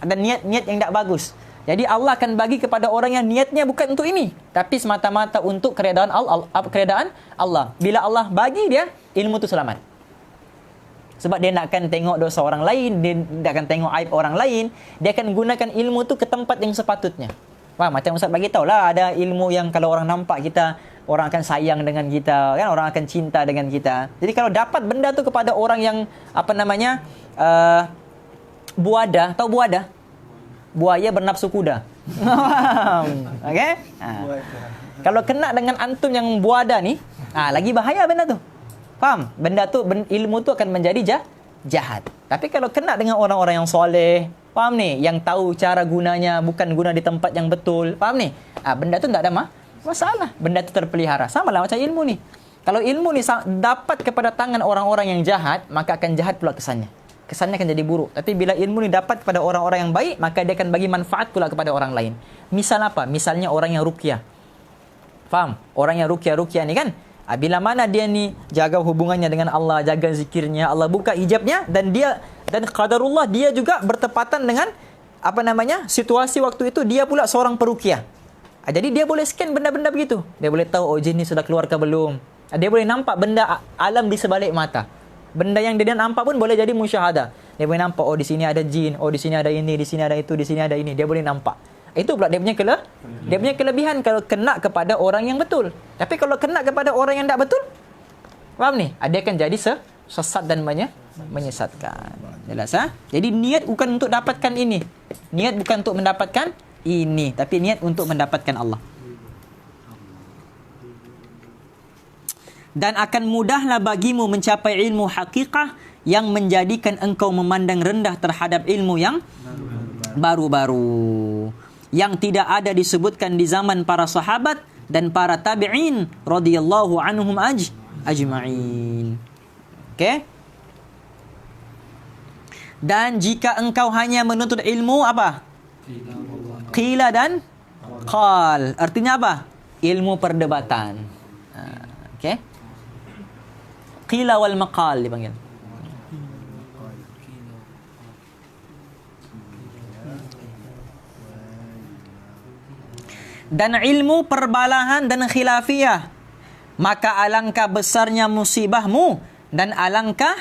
Ada niat-niat yang tak bagus. Jadi Allah akan bagi kepada orang yang niatnya bukan untuk ini, tapi semata-mata untuk keredaan Allah. Bila Allah bagi dia, ilmu tu selamat. Sebab dia nak akan tengok dosa orang lain, dia tak akan tengok aib orang lain, dia akan gunakan ilmu tu ke tempat yang sepatutnya. Faham? Macam Ustaz bagi tahulah, ada ilmu yang kalau orang nampak kita, orang akan sayang dengan kita, kan? Orang akan cinta dengan kita. Jadi kalau dapat benda tu kepada orang yang buada, tahu buada? Buaya bernafsu kuda. Okey? Kalau kena dengan antum yang buada ni, lagi bahaya benda tu. Faham? Benda tu, ilmu tu akan menjadi jahat. Tapi kalau kena dengan orang-orang yang soleh, faham ni? Yang tahu cara gunanya, bukan guna di tempat yang betul. Faham ni? Benda tu tak ada masalah. Benda tu terpelihara. Sama lah macam ilmu ni. Kalau ilmu ni dapat kepada tangan orang-orang yang jahat, maka akan jahat pula kesannya. Kesannya akan jadi buruk. Tapi bila ilmu ni dapat kepada orang-orang yang baik, maka dia akan bagi manfaat pula kepada orang lain. Misal apa? Misalnya orang yang ruqyah. Faham? Orang yang ruqyah ni kan, bila mana dia ni jaga hubungannya dengan Allah, jaga zikirnya, Allah buka hijabnya, dan qadarullah dia juga bertepatan dengan situasi waktu itu dia pula seorang peruqyah. Jadi dia boleh scan benda-benda begitu. Dia boleh tahu jin ni sudah keluar ke belum. Dia boleh nampak benda alam di sebalik mata. Benda yang dia nampak pun boleh jadi musyahadah. Dia boleh nampak, di sini ada jin, di sini ada ini, di sini ada itu, di sini ada ini. Dia boleh nampak. Itu pula dia punya kelebihan kalau kena kepada orang yang betul. Tapi kalau kena kepada orang yang tak betul, faham ni? Dia akan jadi sesat dan menyesatkan. Jelas Jadi niat bukan untuk dapatkan ini. Niat bukan untuk mendapatkan ini, tapi niat untuk mendapatkan Allah. Dan akan mudahlah bagimu mencapai ilmu hakikah yang menjadikan engkau memandang rendah terhadap ilmu yang baru-baru, yang tidak ada disebutkan di zaman para sahabat dan para tabi'in radhiyallahu anhum ajma'in. Okey? Dan jika engkau hanya menuntut ilmu apa? Qila dan qal. Artinya apa? Ilmu perdebatan. Okey? Qila wal maqal dipanggil. Dan ilmu perbalahan dan khilafiyah, maka alangkah besarnya musibahmu, dan alangkah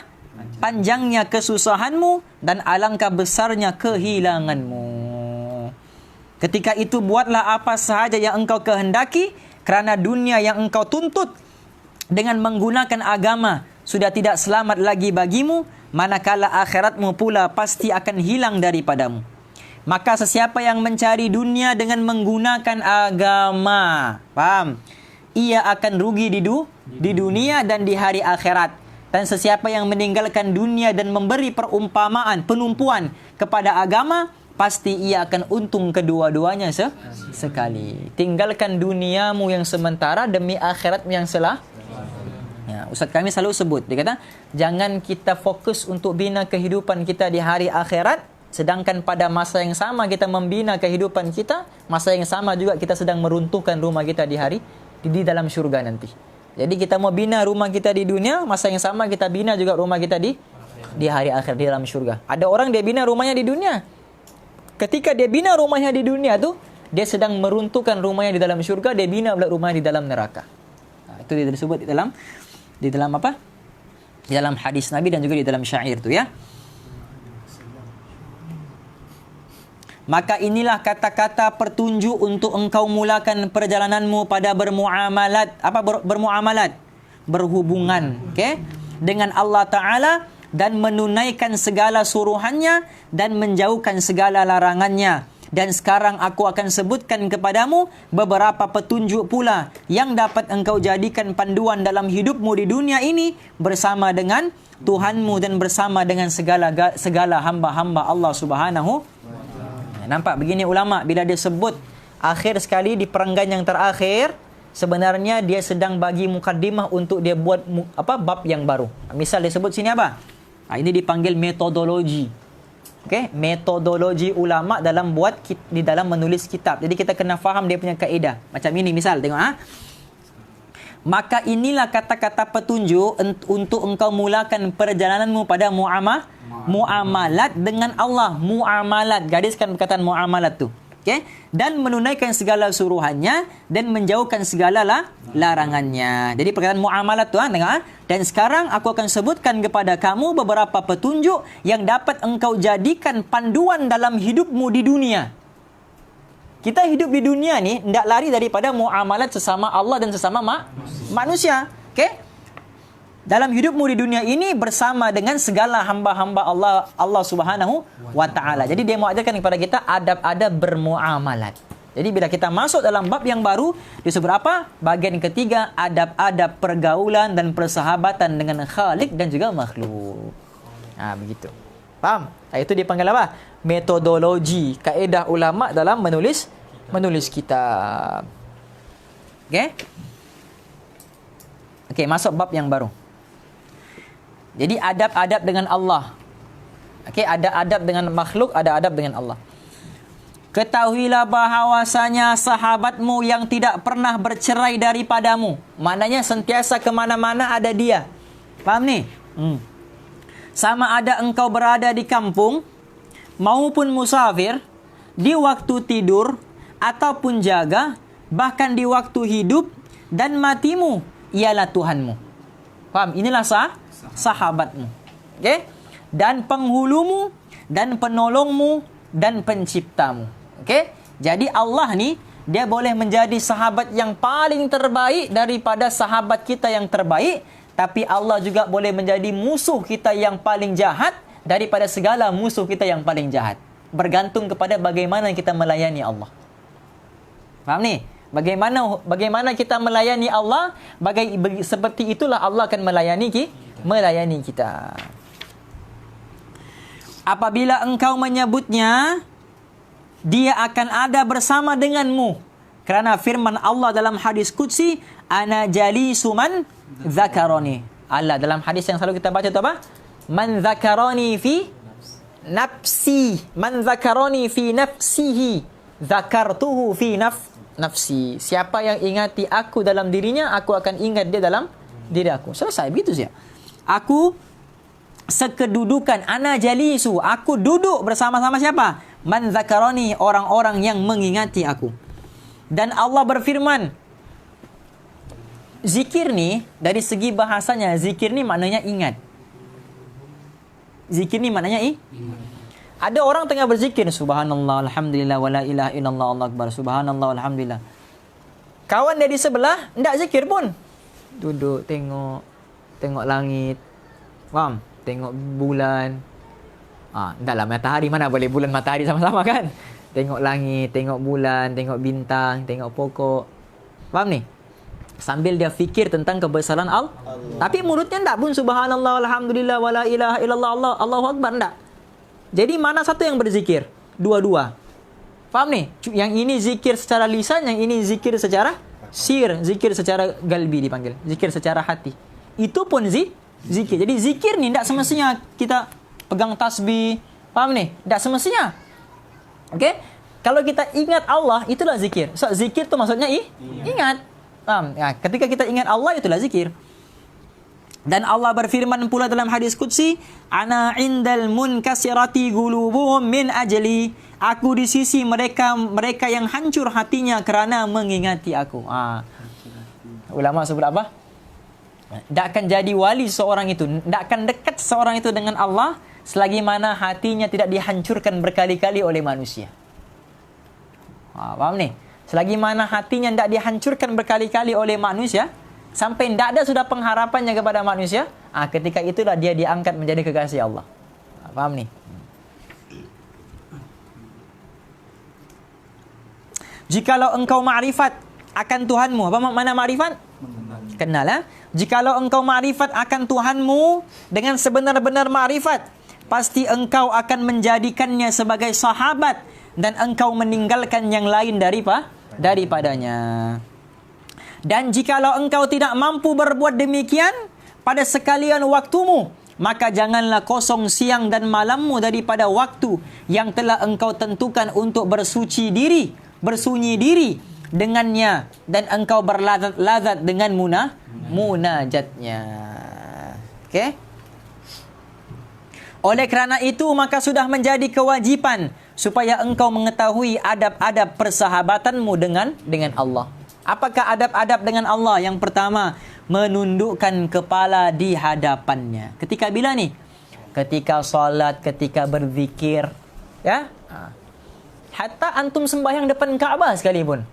panjangnya kesusahanmu, dan alangkah besarnya kehilanganmu. Ketika itu buatlah apa sahaja yang engkau kehendaki, kerana dunia yang engkau tuntut dengan menggunakan agama sudah tidak selamat lagi bagimu, manakala akhiratmu pula pasti akan hilang daripadamu. Maka sesiapa yang mencari dunia dengan menggunakan agama, paham? Ia akan rugi di dunia dan di hari akhirat. Dan sesiapa yang meninggalkan dunia dan memberi perumpamaan, penumpuan kepada agama, pasti ia akan untung kedua-duanya sekali. Tinggalkan duniamu yang sementara demi akhiratmu yang ya, Ustaz kami selalu sebut, dia kata, jangan kita fokus untuk bina kehidupan kita di hari akhirat, sedangkan pada masa yang sama kita membina kehidupan kita, masa yang sama juga kita sedang meruntuhkan rumah kita di dalam syurga nanti. Jadi kita mau bina rumah kita di dunia, masa yang sama kita bina juga rumah kita di hari akhir di dalam syurga. Ada orang dia bina rumahnya di dunia. Ketika dia bina rumahnya di dunia tu, dia sedang meruntuhkan rumahnya di dalam syurga, dia bina pula rumahnya di dalam neraka. Nah, itu dia disebut di dalam apa? Di dalam hadis Nabi dan juga di dalam syair tu ya. Maka inilah kata-kata pertunjuk untuk engkau mulakan perjalananmu pada bermuamalat. Apa bermuamalat? Berhubungan, okey? Dengan Allah Ta'ala dan menunaikan segala suruhannya dan menjauhkan segala larangannya. Dan sekarang aku akan sebutkan kepadamu beberapa petunjuk pula yang dapat engkau jadikan panduan dalam hidupmu di dunia ini bersama dengan Tuhanmu dan bersama dengan segala hamba-hamba Allah Subhanahu. Nampak begini ulama bila dia sebut akhir sekali di perenggan yang terakhir, sebenarnya dia sedang bagi mukaddimah untuk dia buat bab yang baru. Misal dia sebut sini apa? Ini dipanggil metodologi. Okey, metodologi ulama dalam menulis kitab. Jadi kita kena faham dia punya kaedah. Macam ini misal tengok Maka inilah kata-kata petunjuk untuk engkau mulakan perjalananmu pada muamalat dengan Allah. Muamalat, gariskan perkataan muamalat tu. Okay? Dan menunaikan segala suruhannya dan menjauhkan segala larangannya. Jadi perkataan muamalat tu tengok Dan sekarang aku akan sebutkan kepada kamu beberapa petunjuk yang dapat engkau jadikan panduan dalam hidupmu di dunia. Kita hidup di dunia ni tidak lari daripada muamalat sesama Allah dan sesama manusia. Okay? Dalam hidupmu di dunia ini bersama dengan segala hamba-hamba Allah Subhanahu wa Ta'ala. Jadi dia mengajarkan kepada kita adab-adab bermuamalat. Jadi bila kita masuk dalam bab yang baru, disebut apa? Bahagian ketiga, adab-adab pergaulan dan persahabatan dengan Khalik dan juga makhluk. Begitu. Faham? Itu dipanggil apa? Metodologi, kaedah ulama dalam menulis kitab. Okey? Okey, masuk bab yang baru. Jadi adab-adab dengan Allah. Okey, ada adab dengan makhluk, ada adab dengan Allah. Ketahuilah bahawasanya sahabatmu yang tidak pernah bercerai daripadamu. Maknanya sentiasa ke mana-mana ada dia. Faham ni? Sama ada engkau berada di kampung maupun musafir, di waktu tidur ataupun jaga, bahkan di waktu hidup dan matimu, ialah Tuhanmu. Faham? Inilah sahabatmu. Okey? Dan penghulumu dan penolongmu dan penciptamu. Okey? Jadi Allah ni dia boleh menjadi sahabat yang paling terbaik daripada sahabat kita yang terbaik, tapi Allah juga boleh menjadi musuh kita yang paling jahat daripada segala musuh kita yang paling jahat. Bergantung kepada bagaimana kita melayani Allah. Faham ni? Bagaimana kita melayani Allah, seperti itulah Allah akan melayani kita. Apabila engkau menyebutnya, dia akan ada bersama denganmu. Kerana firman Allah dalam hadis qudsi, ana jalisu man zakarani. Allah dalam hadis yang selalu kita baca tu apa? Man zakarani fi nafsi. Man zakarani fi nafsihi, zakartuhu fi nafsi. Siapa yang ingati aku dalam dirinya, aku akan ingat dia dalam diri aku. Selesai begitu saja. Aku sekedudukan, ana jalisu, aku duduk bersama-sama siapa? Man zakarani, orang-orang yang mengingati aku. Dan Allah berfirman, zikir ni dari segi bahasanya, zikir ni maknanya ingat. Zikir ni maknanya Ada orang tengah berzikir, subhanallah, alhamdulillah, wala ilaha illallah, Allahu akbar, subhanallah, alhamdulillah. Kawan dia di sebelah, tidak zikir pun. Duduk, tengok langit. Faham? Tengok bulan. Taklah matahari, mana boleh bulan matahari sama-sama kan? Tengok langit, tengok bulan, tengok bintang, tengok pokok. Faham ni? Sambil dia fikir tentang kebesaran Allah. Tapi mulutnya tak pun subhanallah, alhamdulillah, wala ilaha illallah, Allahu akbar, tak. Jadi mana satu yang berzikir? Dua-dua. Faham ni? Yang ini zikir secara lisan, yang ini zikir secara zikir secara galbi dipanggil. Zikir secara hati. Itu pun zikir. Jadi zikir ni tak semestinya kita pegang tasbih. Faham ni? Tak semestinya. Okey? Kalau kita ingat Allah, itulah zikir. So, zikir tu maksudnya ingat. Faham? Ya, ketika kita ingat Allah, itulah zikir. Dan Allah berfirman pula dalam hadis qudsi, ana indal munkasirati qulubuhum min ajli. Aku di sisi mereka yang hancur hatinya kerana mengingati aku. Ulama sebut apa? Tak akan jadi wali seorang itu, tak akan dekat seorang itu dengan Allah selagi mana hatinya tidak dihancurkan berkali-kali oleh manusia. Faham ni? Selagi mana hatinya tidak dihancurkan berkali-kali oleh manusia, sampai tidak ada sudah pengharapannya kepada manusia, ketika itulah dia diangkat menjadi kekasih Allah. Faham ni? Jikalau engkau ma'rifat akan Tuhanmu, apa makna ma'rifat? Kenal. Jikalau engkau ma'rifat akan Tuhanmu dengan sebenar-benar ma'rifat, pasti engkau akan menjadikannya sebagai sahabat dan engkau meninggalkan yang lain daripadanya. Dan jikalau engkau tidak mampu berbuat demikian pada sekalian waktumu, maka janganlah kosong siang dan malammu daripada waktu yang telah engkau tentukan untuk bersunyi diri dengannya, dan engkau berlazat dengan munajatnya. Okey? Oleh kerana itu, maka sudah menjadi kewajipan supaya engkau mengetahui adab-adab persahabatanmu dengan Allah. Apakah adab-adab dengan Allah? Yang pertama, menundukkan kepala di hadapannya. Ketika bila ni? Ketika solat, ketika berzikir, ya. Hatta antum sembahyang depan Kaabah sekalipun.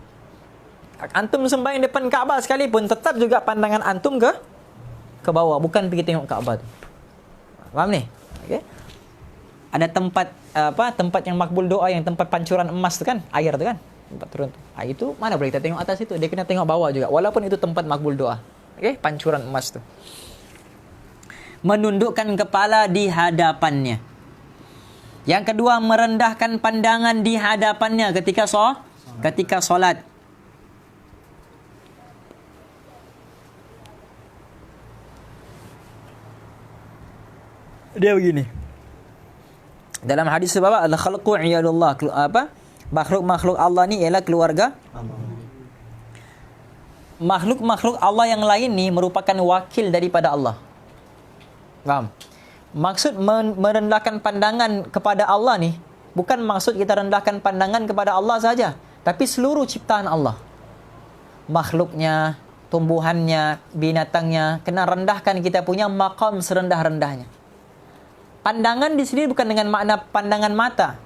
Antum sembahyang depan Kaabah sekalipun, tetap juga pandangan antum ke bawah, bukan pergi tengok Kaabah tu. Faham ni? Okey. Ada tempat yang makbul doa, yang tempat pancuran emas tu kan, air tu kan. Tempat turun tu. Itu mana boleh kita tengok atas itu, dia kena tengok bawah juga walaupun itu tempat makbul doa. Okey, pancuran emas tu. Menundukkan kepala di hadapannya. Yang kedua, merendahkan pandangan di hadapannya ketika solat. Dia begini. Dalam hadis sebab al-khalqu iyadullah, makhluk-makhluk Allah ni ialah keluarga Allah. Makhluk-makhluk Allah yang lain ni merupakan wakil daripada Allah. Faham? Maksud merendahkan pandangan kepada Allah ni bukan maksud kita rendahkan pandangan kepada Allah saja, tapi seluruh ciptaan Allah. Makhluknya, tumbuhannya, binatangnya, kena rendahkan kita punya maqam serendah-rendahnya. Pandangan di sini bukan dengan makna pandangan mata,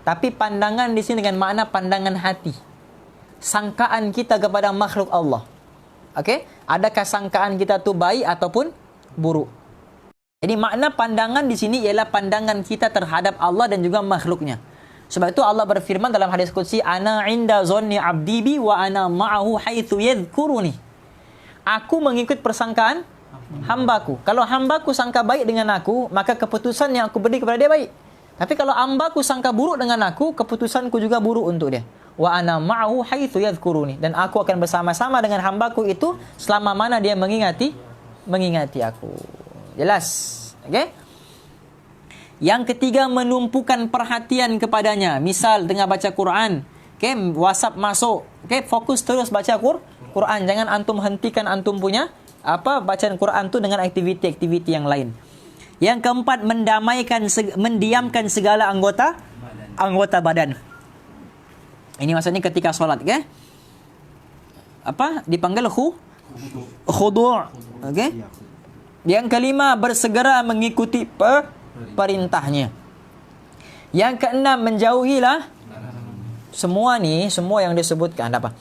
tapi pandangan di sini dengan makna pandangan hati. Sangkaan kita kepada makhluk Allah. Okey? Adakah sangkaan kita tu baik ataupun buruk? Jadi makna pandangan di sini ialah pandangan kita terhadap Allah dan juga makhluknya. Sebab itu Allah berfirman dalam hadis qudsi, ana inda zonni abdi bi wa ana ma'ahu haitsu yadhkuruni. Aku mengikut persangkaan hambaku. Kalau hambaku sangka baik dengan aku, maka keputusan yang aku beri kepada dia baik. Tapi kalau hambaku sangka buruk dengan aku, keputusanku juga buruk untuk dia. Wa ana ma'ahu haitsu yadhkuruni. Dan aku akan bersama-sama dengan hambaku itu selama mana dia mengingati aku. Jelas? Okey? Yang ketiga, menumpukan perhatian kepadanya. Misal tengah baca Quran, okey, WhatsApp masuk, okey, fokus terus baca Quran. Jangan antum hentikan antum punya bacaan Quran tu dengan aktiviti-aktiviti yang lain. Yang keempat, mendiamkan segala anggota badan. Ini maksudnya ketika solat, okey? Dipanggil khudu'. Okey? Yang kelima, bersegera mengikuti perintahnya. Yang keenam, menjauhilah semua yang disebutkan. Apa?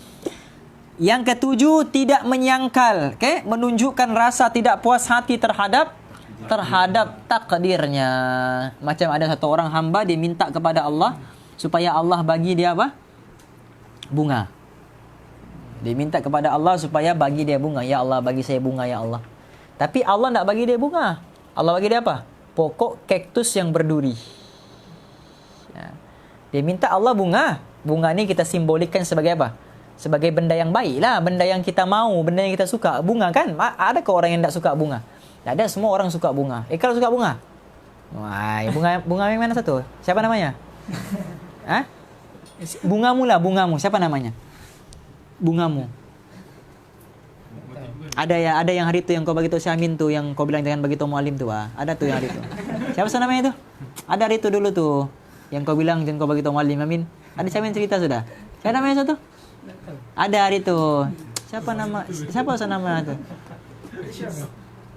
Yang ketujuh, tidak menyangkal, menunjukkan rasa tidak puas hati terhadap takdirnya. Macam ada satu orang hamba, dia minta kepada Allah supaya Allah bagi dia apa? Bunga. Dia minta kepada Allah supaya bagi dia bunga. Ya Allah, bagi saya bunga, ya Allah. Tapi Allah tak bagi dia bunga. Allah bagi dia apa? Pokok kaktus yang berduri. Dia minta Allah bunga. Bunga ni kita simbolikan sebagai apa? Sebagai benda yang baik lah. Benda yang kita mau, benda yang kita suka. Bunga kan? Adakah orang yang tak suka bunga? Tak ada, semua orang suka bunga. Kalau suka bunga? Wah, bunga yang mana satu? Siapa namanya? Bungamu lah, bungamu. Siapa namanya? Bungamu. Ada yang hari tu yang kau bagi tahu si Amin tu, yang kau bilang jangan bagi tahu Mualim tu. Ada tu yang hari tu. Siapa namanya tu? Ada hari tu dulu tu. Yang kau bilang jangan kau bagi tahu Mualim, Amin. Ada siapa yang cerita sudah? Siapa namanya satu? Ada hari tu. Siapa nama tu?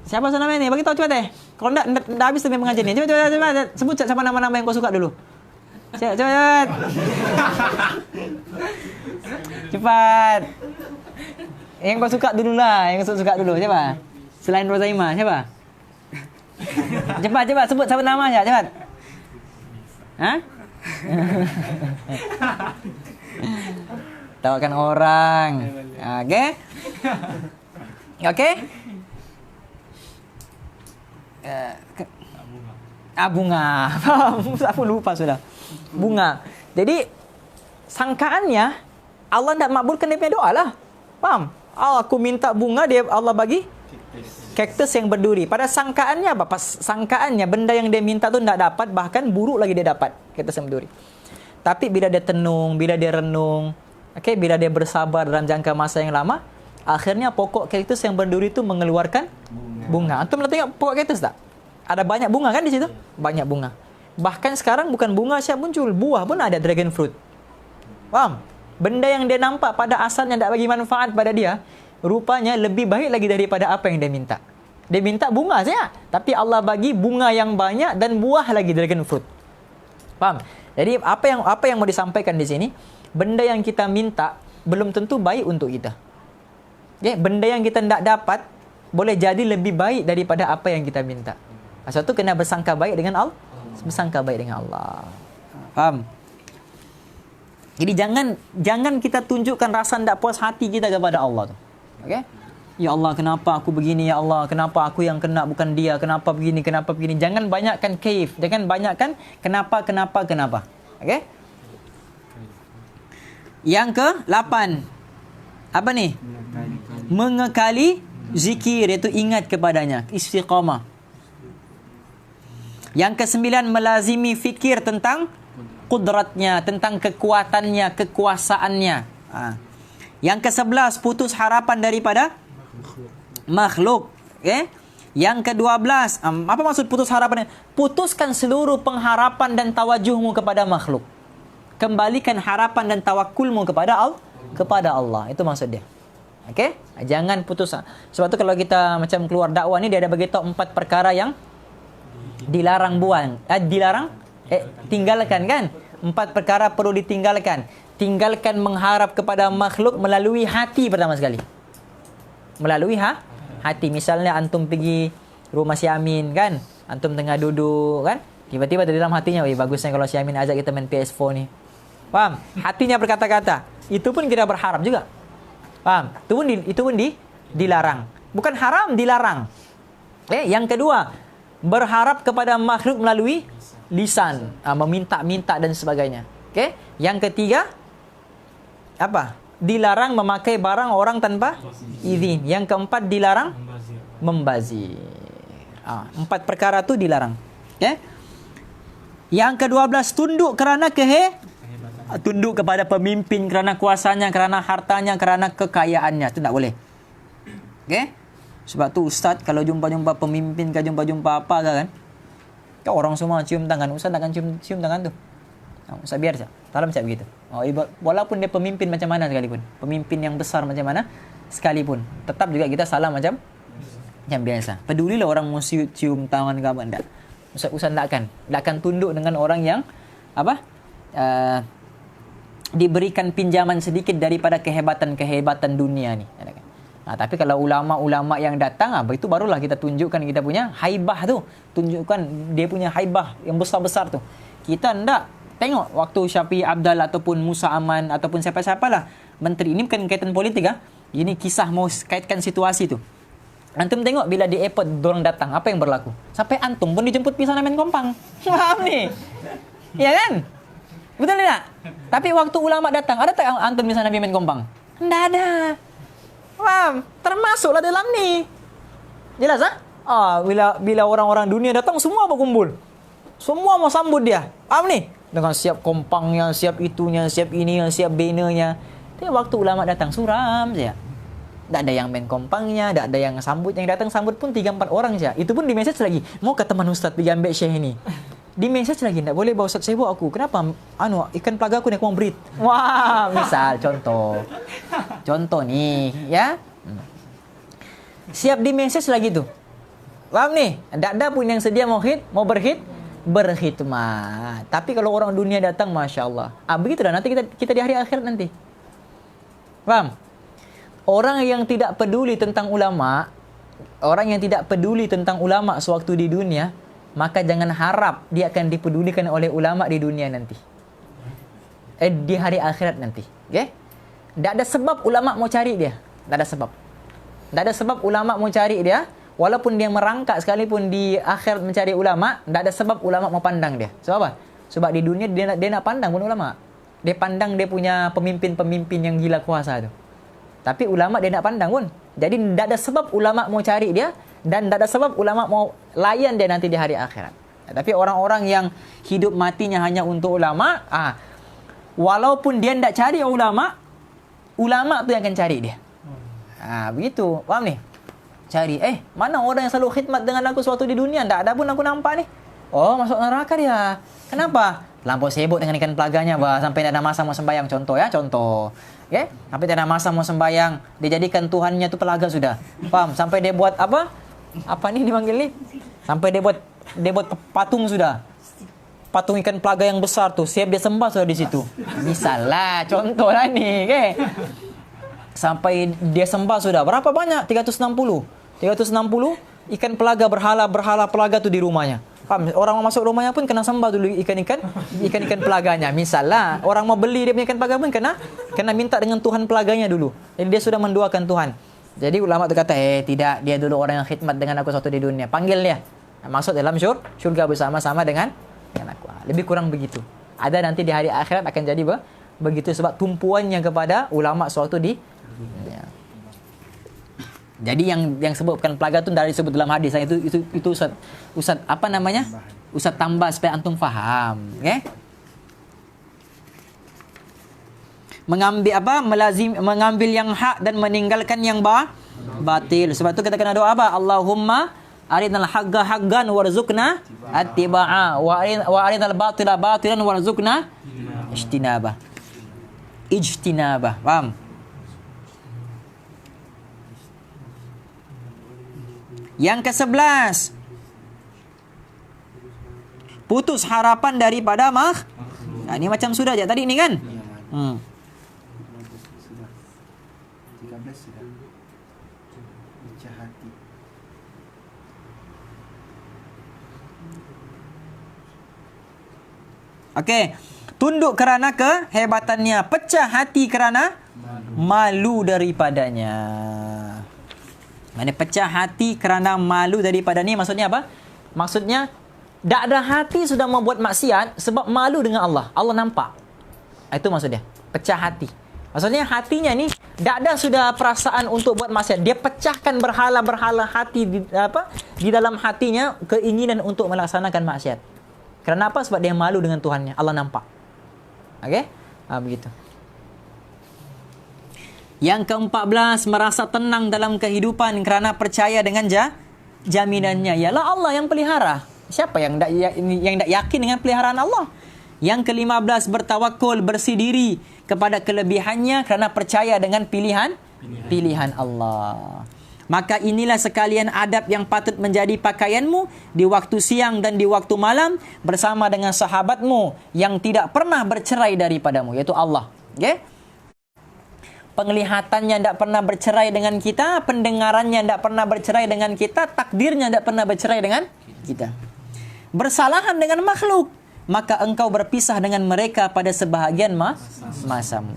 Siapa namanya ni? Bagi tahu cepat deh. Kalau dah habis tu mengajar ni. Cepat. Sebut siapa nama-nama yang kau suka dulu. Cepat. Cepat. Yang kau suka dululah, yang kau suka dulu. Siapa? Selain Rozaima, siapa? Cepat, sebut siapa namanya, cepat. Tawarkan orang. Okey? Bunga. Aku lupa sudah. Bunga. Jadi sangkaannya Allah tak makbulkan dia punya doa lah. Faham? Aku minta bunga, Allah bagi kaktus yang berduri. Pada sangkaannya apa? Sangkaannya benda yang dia minta tu tak dapat, bahkan buruk lagi dia dapat kaktus yang berduri. Tapi bila dia tenung, bila dia renung, bila dia bersabar dalam jangka masa yang lama, akhirnya pokok kaktus yang berduri itu mengeluarkan bunga. Antum pernah tengok pokok kaktus tak? Ada banyak bunga kan di situ? Banyak bunga. Bahkan sekarang bukan bunga saja muncul, buah pun ada, dragon fruit. Faham? Benda yang dia nampak pada asalnya tak bagi manfaat pada dia, rupanya lebih baik lagi daripada apa yang dia minta. Dia minta bunga saja, tapi Allah bagi bunga yang banyak dan buah lagi, dragon fruit. Faham? Jadi apa yang mau disampaikan di sini, benda yang kita minta belum tentu baik untuk kita. Benda yang kita tidak dapat boleh jadi lebih baik daripada apa yang kita minta. Sebab tu kena bersangka baik dengan Allah. Bersangka baik dengan Allah. Faham? Jadi jangan kita tunjukkan rasa tidak puas hati kita kepada Allah tu. Okey? Ya Allah, kenapa aku begini, ya Allah? Kenapa aku yang kena bukan dia? Kenapa begini? Jangan banyakkan kaif, jangan banyakkan kenapa. Okey? Yang ke-8. Apa ni? Mengekali zikir, iaitu ingat kepadanya, istiqamah. Yang ke-9, melazimi fikir tentang kudratnya, tentang kekuatannya, kekuasaannya. Yang ke-11, putus harapan daripada makhluk. Yang ke-12, apa maksud putus harapan? Putuskan seluruh pengharapan dan tawajuhmu kepada makhluk. Kembalikan harapan dan tawakulmu kepada Allah. Itu maksud dia. Okey? Jangan putus. Sebab tu kalau kita macam keluar dakwah ni, dia ada bagi tahu 4 perkara yang dilarang buang. Tinggalkan kan? 4 perkara perlu ditinggalkan. Tinggalkan mengharap kepada makhluk melalui hati pertama sekali. Melalui hati. Misalnya antum pergi rumah si Amin kan? Antum tengah duduk kan? Tiba-tiba dari dalam hatinya, bagusnya kalau si Amin ajak kita main PS4 ni. Faham? Hatinya berkata-kata. Itu pun kita berharap juga. Faham? Itu pun dilarang. Bukan haram, dilarang. Yang kedua, berharap kepada makhluk melalui lisan, meminta-minta dan sebagainya. Okey? Yang ketiga, apa? Dilarang memakai barang orang tanpa izin. Yang keempat, dilarang membazir. 4 perkara tu dilarang. Okey? Yang ke-12, tunduk kerana tunduk kepada pemimpin kerana kuasanya, kerana hartanya, kerana kekayaannya. Itu tak boleh. Okey? Sebab tu ustaz kalau jumpa-jumpa pemimpin ke jumpa-jumpa apa ke kan, orang semua cium tangan. Ustaz takkan cium tangan tu. Ustaz biar saja. Tak macam begitu. Walaupun dia pemimpin macam mana sekalipun, pemimpin yang besar macam mana sekalipun, tetap juga kita salam macam biasa. Pedulilah orang mau cium tangan ke apa enggak. Ustaz takkan tunduk dengan orang yang diberikan pinjaman sedikit daripada kehebatan dunia ni. Tapi kalau ulama-ulama yang datang, itu barulah kita tunjukkan kita punya haibah tu. Tunjukkan dia punya haibah yang besar-besar tu. Kita ndak tengok waktu Syafi'i Abdal ataupun Musa Aman ataupun siapa-siapalah menteri. Ini bukan kaitan politik Ini kisah mau kaitkan situasi tu. Antum tengok bila di airport dorang datang, apa yang berlaku? Sampai antum pun dijemput pisah main kompang. Paham ni? Ya kan? Betul tak? Tapi waktu ulama datang, ada tak antum di sana main kompang? Tidak ada. Paham? Termasuklah dalam ni. Jelas bila orang-orang dunia datang semua berkumpul. Semua mau sambut dia. Paham ni? Dengan siap kompangnya, siap itunya, siap ininya, siap bannernya. Tapi waktu ulama datang suram saja. Tak ada yang main kompangnya, tak ada yang sambut. Yang datang sambut pun 3-4 orang saja. Itu pun di message lagi. Mau ke teman ustaz pergi ambil syekh ini. Di message lagi, tak boleh bawa ustaz sibuk aku. Kenapa? Ikan pelaga aku nak mau breed. Wah, misal contoh. Contoh ni, ya. Siap di message lagi tu. Paham ni? Tak ada pun yang sedia mau berkhidmat. Tapi kalau orang dunia datang, Masya Allah. Begitu dah, nanti kita di hari akhirat nanti. Paham? Orang yang tidak peduli tentang ulama, sewaktu di dunia, maka jangan harap dia akan dipedulikan oleh ulama di dunia nanti. Di hari akhirat nanti. Okay? Tak ada sebab ulama mau cari dia. Tak ada sebab. Tak ada sebab ulama mau cari dia. Walaupun dia merangkak sekalipun di akhirat mencari ulama, tak ada sebab ulama mau pandang dia. Sebab apa? Sebab di dunia dia nak pandang pun ulama. Dia pandang dia punya pemimpin-pemimpin yang gila kuasa tu. Tapi ulama dia nak pandang pun. Jadi tak ada sebab ulama mau cari dia dan tak ada sebab ulama mau layan dia nanti di hari akhirat. Tapi orang-orang yang hidup matinya hanya untuk ulama, walaupun dia tak cari ulama tu yang akan cari dia. Begitu. Faham ni? Cari, mana orang yang selalu khidmat dengan aku suatu di dunia? Tak ada pun aku nampak ni. Oh, masuk neraka dia. Kenapa? Lampau sibuk dengan ikan pelaganya, sampai tak ada masa mau sembahyang. Contoh. Okay? Sampai tak ada masa mau sembahyang. Dia jadikan Tuhannya tu pelaga sudah. Faham? Sampai dia buat apa? Apa ni dipanggil ni? Sampai dia buat patung sudah. Patung ikan pelaga yang besar tu. Siap dia sembah sudah di situ. Misalnya, contoh lah ni. Okay? Sampai dia sembah sudah. Berapa banyak? 360 ikan pelaga berhala pelaga tu di rumahnya. Faham? Orang mau masuk rumahnya pun kena sembah dulu ikan pelaganya. Misalnya orang mau beli dia punya ikan pelaga pun kena minta dengan Tuhan pelaganya dulu. Jadi dia sudah mendoakan Tuhan. Jadi ulama tu kata, tidak, dia dulu orang yang khidmat dengan aku suatu di dunia. Panggil dia. Masuk dalam syurga bersama-sama dengan aku. Lebih kurang begitu. Ada nanti di hari akhirat akan jadi begitu sebab tumpuannya kepada ulama suatu di dunia. Jadi yang sebutkan pelaga tu dari disebut dalam hadis itu Ustaz apa namanya? Ustaz tambah supaya antum faham, okey? Mengambil yang hak dan meninggalkan yang batil. Sebab tu kita kena doa apa? Allahumma arinal haqqa haqqan warzuqna attiba'a wa arinal batila batilan warzuqna ijtinabah. Paham? Yang ke-11, putus harapan daripada ini macam sudah aja tadi ni kan? 13 sudah. Pecah hati. Okey. Tunduk kerana kehebatannya, pecah hati kerana malu daripadanya. Mana pecah hati kerana malu daripada ni maksudnya apa? Maksudnya tak ada hati sudah membuat maksiat sebab malu dengan Allah. Allah nampak. Itu maksudnya. Pecah hati. Maksudnya hatinya ni tak ada sudah perasaan untuk buat maksiat. Dia pecahkan berhala-berhala hati di dalam hatinya keinginan untuk melaksanakan maksiat. Kerana apa? Sebab dia malu dengan Tuhannya. Allah nampak. Okey? Begitu. Yang ke-14, merasa tenang dalam kehidupan kerana percaya dengan jaminannya. Ialah Allah yang pelihara. Siapa yang tak yakin dengan peliharaan Allah? Yang ke-15, bertawakul, bersih diri kepada kelebihannya kerana percaya dengan pilihan Allah. Maka inilah sekalian adab yang patut menjadi pakaianmu di waktu siang dan di waktu malam bersama dengan sahabatmu yang tidak pernah bercerai daripadamu, yaitu Allah. Okay? Penglihatannya tidak pernah bercerai dengan kita, pendengarannya tidak pernah bercerai dengan kita, takdirnya tidak pernah bercerai dengan kita. Bersalahan dengan makhluk, maka engkau berpisah dengan mereka pada sebahagian masamu.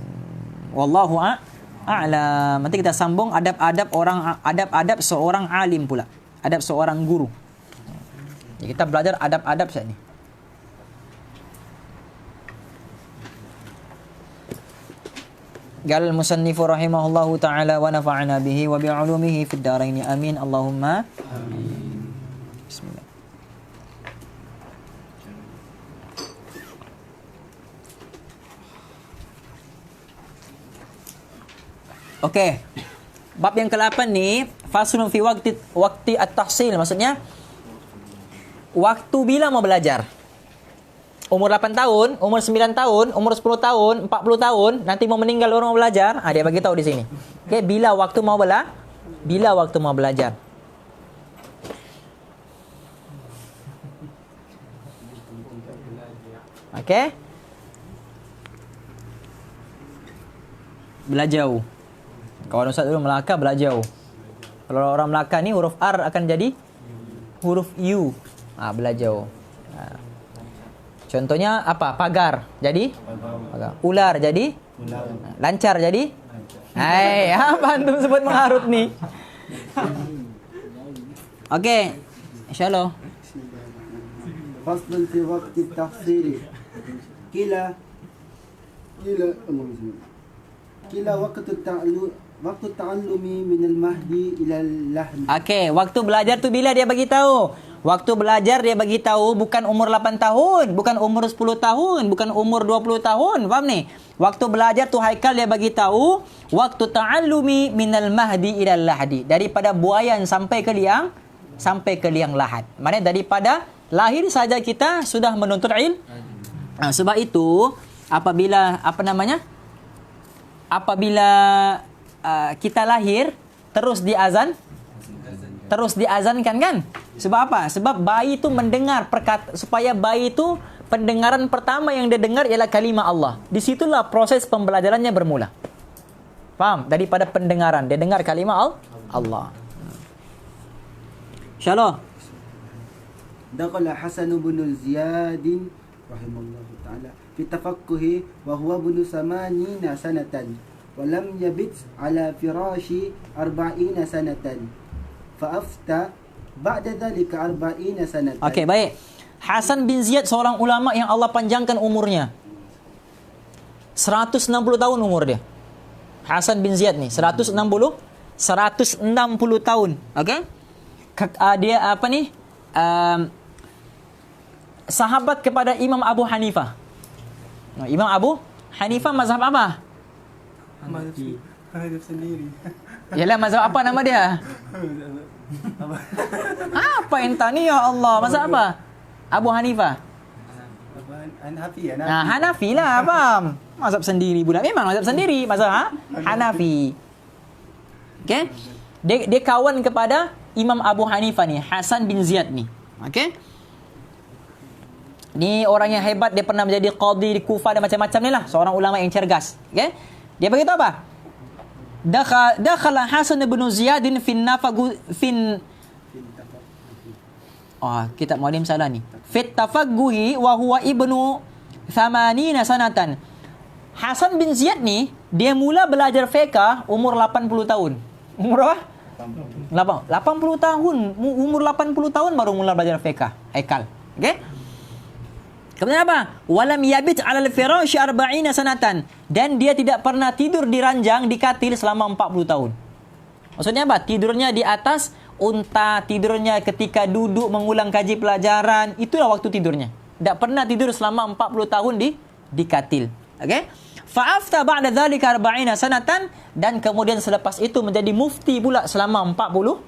Wallahu a'lam. Nanti kita sambung adab-adab seorang alim pula. Adab seorang guru. Jadi kita belajar adab-adab saat ini. Qala al-musannifu rahimahullahu ta'ala wa nafa'ana bihi wa bi'ulumihi fid dharain amin. Allahumma amin. Bismillah. Okey. Bab yang ke-8 ni faslun fi waqti at-tahsil, maksudnya waktu bila mau belajar. Umur 8 tahun, umur 9 tahun, umur 10 tahun, 40 tahun, nanti mau meninggal orang mau belajar, dia bagi tahu di sini. Okey, bila waktu mau belajar. Okey? Belajar. Kawan Ustaz dulu Melaka belajar. Kalau orang Melaka ni huruf R akan jadi huruf U. Belajar. Contohnya apa? Pagar jadi pagar. Ular jadi ular. Lancar jadi hai. Apa antum sebut mengharut ni? Okey. Insyaallah. Faslun fi waqti at-tahsil. Kila waktu ta'allumi min al-mahdi ila al-lahd. Okey, waktu belajar tu bila dia bagi tahu? Waktu belajar dia bagi tahu bukan umur 8 tahun, bukan umur 10 tahun, bukan umur 20 tahun. Faham ni? Waktu belajar tu Haikal dia bagi tahu waktu ta'allumi minal mahdi ila al-lahdi, daripada buayan sampai ke liang lahat. Maknanya daripada lahir saja kita sudah menuntut ilmu. Sebab itu apabila kita lahir terus diazankan kan? Sebab apa? Sebab bayi itu mendengar supaya bayi itu pendengaran pertama yang dia dengar ialah kalimah Allah. Di situlah proses pembelajarannya bermula. Faham? Daripada pendengaran dia dengar kalimah Allah. Insyaallah. Dakhala Hasan bin Ziyad rahimahullah ta'ala fi tafaqquhi wa huwa bin 80 sanatan wa lam yabit ala firashi 40 sanatan fa afta ba'da dhalika 40 sanatan. Okey, baik. Hasan bin Ziyad seorang ulama yang Allah panjangkan umurnya. 160 tahun umur dia. Hasan bin Ziyad ni 160 tahun. Okey? Dia apa ni? Sahabat kepada Imam Abu Hanifah. Imam Abu Hanifah mazhab apa? Hanafi. Mazhab sendiri. Yalah, mazhab apa nama dia? Apa entah ni ya Allah? Mazhab apa? Abu Hanifah. Hanafi lah, faham? Mazhab sendiri budak. Memang mazhab sendiri, mazhab Hanafi. Okey? Dia kawan kepada Imam Abu Hanifah ni, Hasan bin Ziyad ni. Okey? Ni orang yang hebat, dia pernah menjadi qadi di Kufah dan macam-macam ni lah, seorang ulama yang cergas. Okey? Dia beritahu apa? Dakhala Hasan bin Ziyad kitab Muallim salah ni. Fit tafaqquhi wa huwa ibnu 80 sanatan. Hasan bin Ziyad ni dia mula belajar fiqh umur 80 tahun. Umur apa? 80 tahun. Umur 80 tahun baru mula belajar fiqh. Haikal. Okey? Kemudian apa? Walam yabit 'alal firashi 40 sanatan. Dan dia tidak pernah tidur di ranjang, di katil selama 40 tahun. Maksudnya apa? Tidurnya di atas unta, tidurnya ketika duduk mengulang kaji pelajaran, itulah waktu tidurnya. Tak pernah tidur selama 40 tahun di katil. Okey? Fa'afta ba'da dhalika 40 sanatan, dan kemudian selepas itu menjadi mufti pula selama 40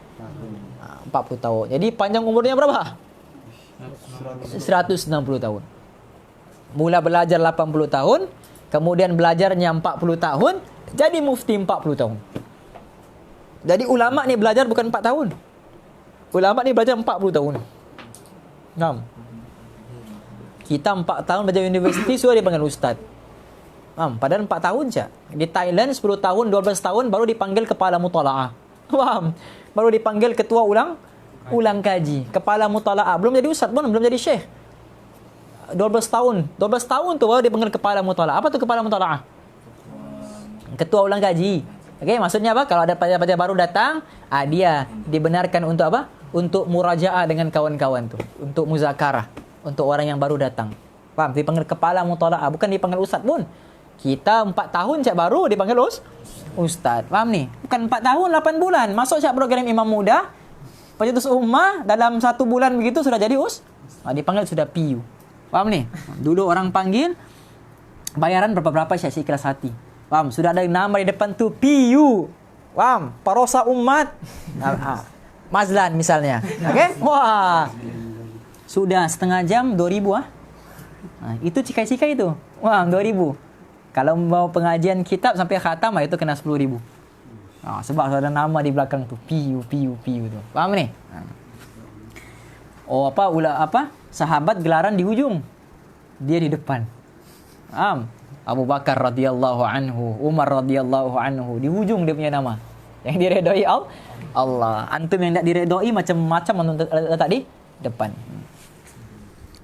tahun. Jadi panjang umurnya berapa? 160 tahun. Mula belajar 80 tahun, kemudian belajarnya 40 tahun, jadi mufti 40 tahun. Jadi ulama ni belajar bukan 4 tahun. Ulama ni belajar 40 tahun. Faham? Kita 4 tahun belajar universiti, suruh dipanggil ustaz. Faham? Padahal 4 tahun saja. Di Thailand 10 tahun, 12 tahun baru dipanggil kepala mutalaah. Faham? Baru dipanggil ketua ulang kaji, kepala mutalaah. Belum jadi ustaz pun, belum jadi syekh. 12 tahun tu baru dipanggil kepala mutalaah. Apa tu kepala mutalaah? Ketua ulang kaji. Okey, maksudnya apa? Kalau ada pelajar-pelajar baru datang, dia dibenarkan untuk apa? Untuk murajaah dengan kawan-kawan tu, untuk muzakarah, untuk orang yang baru datang. Faham? Dipanggil kepala mutalaah, bukan dipanggil ustaz pun. Kita 4 tahun cak baru dipanggil ustaz. Faham ni? Bukan 4 tahun, 8 bulan. Masuk cak program imam muda, pencetus ummah, dalam 1 bulan begitu sudah jadi dipanggil sudah PU. Faham ni? Dulu orang panggil bayaran berapa-berapa cak ikhlas hati. Faham? Sudah ada nama di depan tu PU. Faham? Parosa umat. Mazlan misalnya. Okey? Wah. Sudah setengah jam 2,000 itu cikai-cikai itu. Wah, 2,000. Kalau mau pengajian kitab sampai khatam itu kena 10,000. Sebab ada nama di belakang tu PU tu. Faham ni? Sahabat gelaran di hujung. Dia di depan. Faham? Abu Bakar radhiyallahu anhu, Umar radhiyallahu anhu, di hujung dia punya nama. Yang diredai Allah. Antum yang tak diredai macam-macam letak di depan.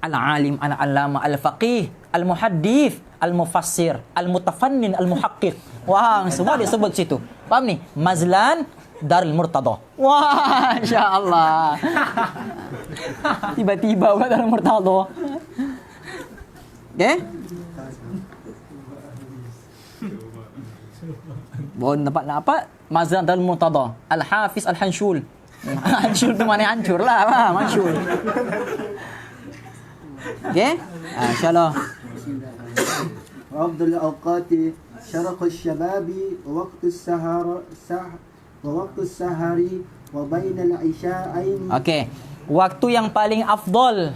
Al-alim, al-allama, al-faqih, al-muhaddith, al-mufassir, al-mutafannin, al-muhaqqiq. Wah, semua disebut situ. Faham ni? Mazlan Darul Murtada. Wah, insya-Allah. Tiba-tiba buat Darul Murtada. Okey? Boleh dapat apa? Mazlan Darul Murtada. Al-Hafiz Al-Hanshul. Hanshul tu mana hancur lah, faham? Hanshul. Okey? Insya-Allah. Afdal awqati syaraq asy-syababi wa waqtus sahari wa bainal isya'ain. Okey. Waktu yang paling afdal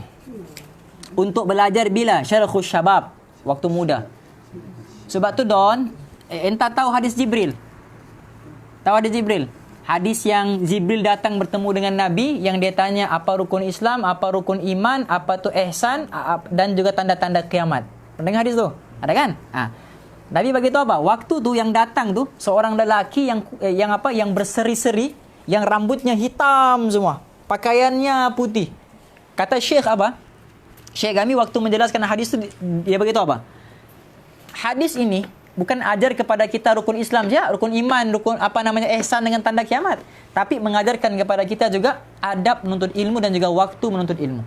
untuk belajar bila? Syaraqus syabab, waktu muda. Sebab tu Don, entah tahu hadis Jibril. Tahu hadis Jibril? Hadis yang Jibril datang bertemu dengan Nabi, yang dia tanya apa rukun Islam, apa rukun iman, apa tu ihsan, dan juga tanda-tanda kiamat. Pernah dengar hadis tu? Ada kan? Nabi bagi tahu apa? Waktu tu yang datang tu seorang lelaki yang berseri-seri, yang rambutnya hitam semua, pakaiannya putih. Kata Syekh apa? Syekh kami waktu menjelaskan hadis tu, dia bagi tahu apa? Hadis ini bukan ajar kepada kita rukun Islam saja, rukun iman, rukun ihsan dengan tanda kiamat, tapi mengajarkan kepada kita juga adab menuntut ilmu dan juga waktu menuntut ilmu.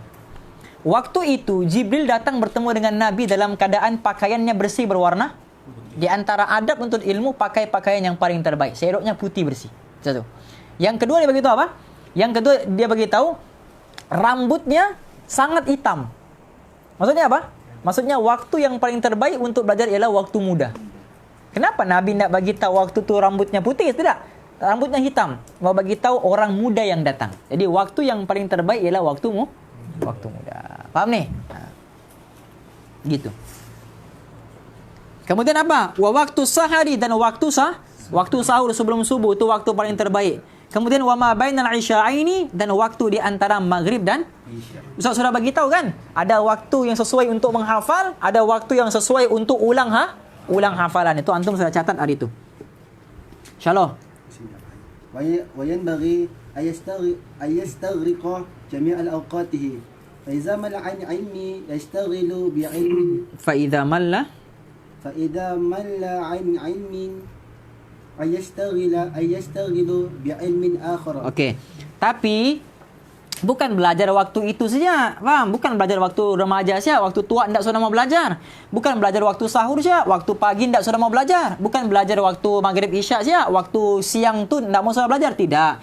Waktu itu Jibril datang bertemu dengan Nabi dalam keadaan pakaiannya bersih berwarna. Di antara adab menuntut ilmu, pakai pakaian yang paling terbaik. Seeloknya putih bersih. Satu. Yang kedua dia beritahu apa? Yang kedua dia beritahu rambutnya sangat hitam. Maksudnya apa? Maksudnya waktu yang paling terbaik untuk belajar ialah waktu muda. Kenapa Nabi nak bagi tahu waktu tu rambutnya putih? Tidak. Rambutnya hitam. Mau bagi tahu orang muda yang datang. Jadi waktu yang paling terbaik ialah waktu muda. Faham ni? Gitu. Kemudian apa? Wa waktu sahari, dan waktu sahur sebelum subuh itu waktu paling terbaik. Kemudian wa ma bainal isya'aini, dan waktu di antara maghrib dan Ustaz sudah bagi tahu kan? Ada waktu yang sesuai untuk menghafal, ada waktu yang sesuai untuk ulang hafalan. Itu antum sudah catat hari itu. Insyaallah. Wa yanbaghi ayastaghriqa jami' al-awqatihi. Fa idza mala 'an 'ilmi yashtaghilu bi 'ilmin. Fa idza malla 'an 'ilmin ayastaghilu bi 'ilmin akhar. Okey. Tapi bukan belajar waktu itu saja. Faham? Bukan belajar waktu remaja saja, waktu tua tidak sudah mau belajar. Bukan belajar waktu sahur saja, waktu pagi tidak sudah mau belajar. Bukan belajar waktu maghrib isya saja, waktu siang tu tidak mau sudah belajar. Tidak.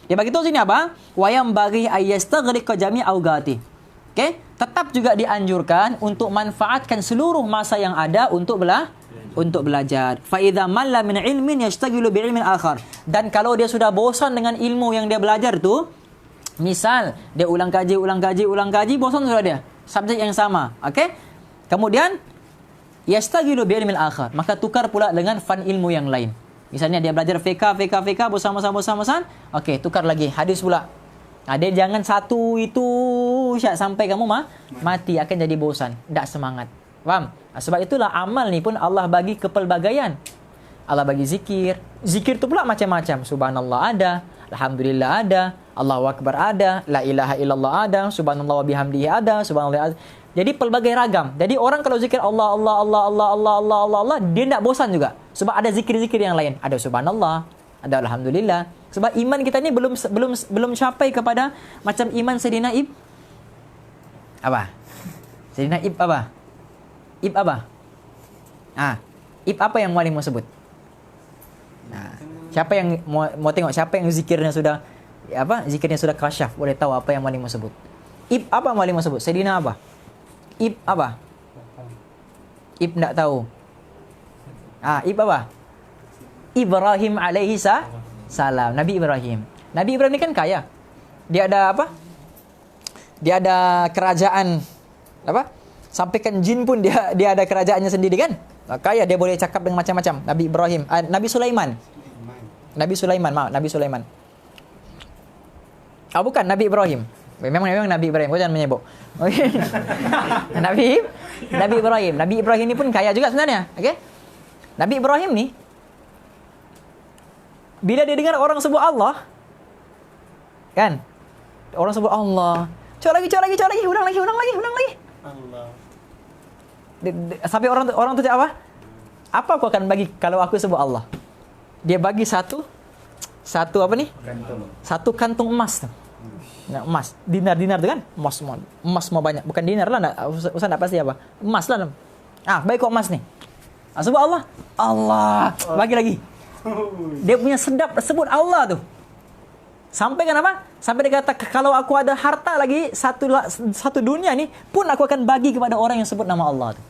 Dia bagi tahu sini apa? Wayam bagi ayastaghriqa jami' awqati. Okey? Tetap juga dianjurkan untuk manfaatkan seluruh masa yang ada untuk belajar. Fa idza malla min ilmin yashtaghilu bi ilmin akhar. Dan kalau dia sudah bosan dengan ilmu yang dia belajar tu, misal dia ulang kaji, bosan sudah dia. Subjek yang sama. Okey? Kemudian yastaghilu bi ilmin akhar, maka tukar pula dengan fan ilmu yang lain. Misalnya dia belajar fiqh bersama-sama. Okey, tukar lagi hadis pula. Dia jangan satu itu sampai kamu mati, akan jadi bosan, tak semangat. Faham? Sebab itulah amal ni pun Allah bagi kepelbagaian. Allah bagi zikir. Zikir tu pula macam-macam. Subhanallah ada, alhamdulillah ada, Allahu akbar ada, la ilaha illallah ada, subhanallah wa bihamdihi ada, subhanallah ada. Jadi pelbagai ragam. Jadi orang kalau zikir Allah, dia tak bosan juga. Sebab ada zikir-zikir yang lain. Ada subhanallah, ada alhamdulillah. Sebab iman kita ni belum capai kepada macam iman Sayyidina apa? Sayyidina apa? Apa? Apa yang Mualim mau sebut? Siapa yang mau tengok siapa yang zikirnya sudah zikirnya sudah kasyaf, boleh tahu apa yang Mualim mau sebut. Apa Mualim mau sebut? Sayyidina apa? Apa? Tak tahu. Apa? Ibrahim alaihi salam. Nabi Ibrahim. Nabi Ibrahim ni kan kaya. Dia ada apa? Dia ada kerajaan apa? Sampaikan jin pun dia ada kerajaannya sendiri kan? Kaya, dia boleh cakap dengan macam-macam. Nabi Ibrahim, Nabi Sulaiman. Bukan Nabi Ibrahim. Memang Nabi Ibrahim. Kau jangan menyebut. Okey. Nabi Ibrahim. Nabi Ibrahim ni pun kaya juga sebenarnya. Okey. Nabi Ibrahim ni bila dia dengar orang sebut Allah, kan? Orang sebut Allah. Cakap lagi. Ulang lagi. Allah. Sampai orang tu cakap apa? Apa aku akan bagi kalau aku sebut Allah? Dia bagi satu apa ni? Satu kantung emas tu. Emas, dinar tu kan? Emas mau banyak. Bukan dinar lah, Ustaz tak pasti apa. Emas lah. Baik kok emas ni. Sebut Allah. Bagi lagi. Dia punya sedap sebut Allah tu. Sampai kan apa? Sampai dia kata kalau aku ada harta lagi satu dunia ni pun aku akan bagi kepada orang yang sebut nama Allah tu.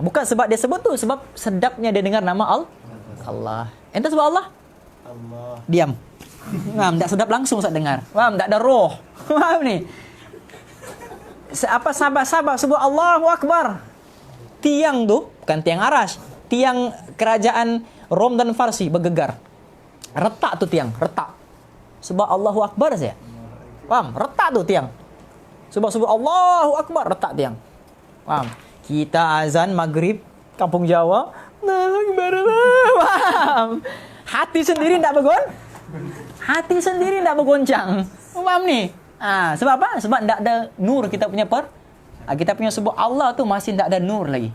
Bukan sebab dia sebut tu, sebab sedapnya dia dengar nama Allah. Ente sebut Allah? Diam. Tak sedap langsung Ustaz dengar. Faham? Tak ada roh. Faham ni? Apa sabar sebut Allahu Akbar. Tiang tu, bukan tiang arash, tiang kerajaan Rom dan Farsi bergegar. Retak tu tiang, retak. Sebab Allahu Akbar saja. Faham? Retak tu tiang. Sebab Allahu Akbar, retak tiang. Faham? Kita azan maghrib kampung Jawa, Allahu Akbar. Faham? Hati sendiri tak bergoncang. Faham ni? Sebab apa? Sebab tak ada nur kita punya kita punya sebut Allah tu masih tak ada nur lagi.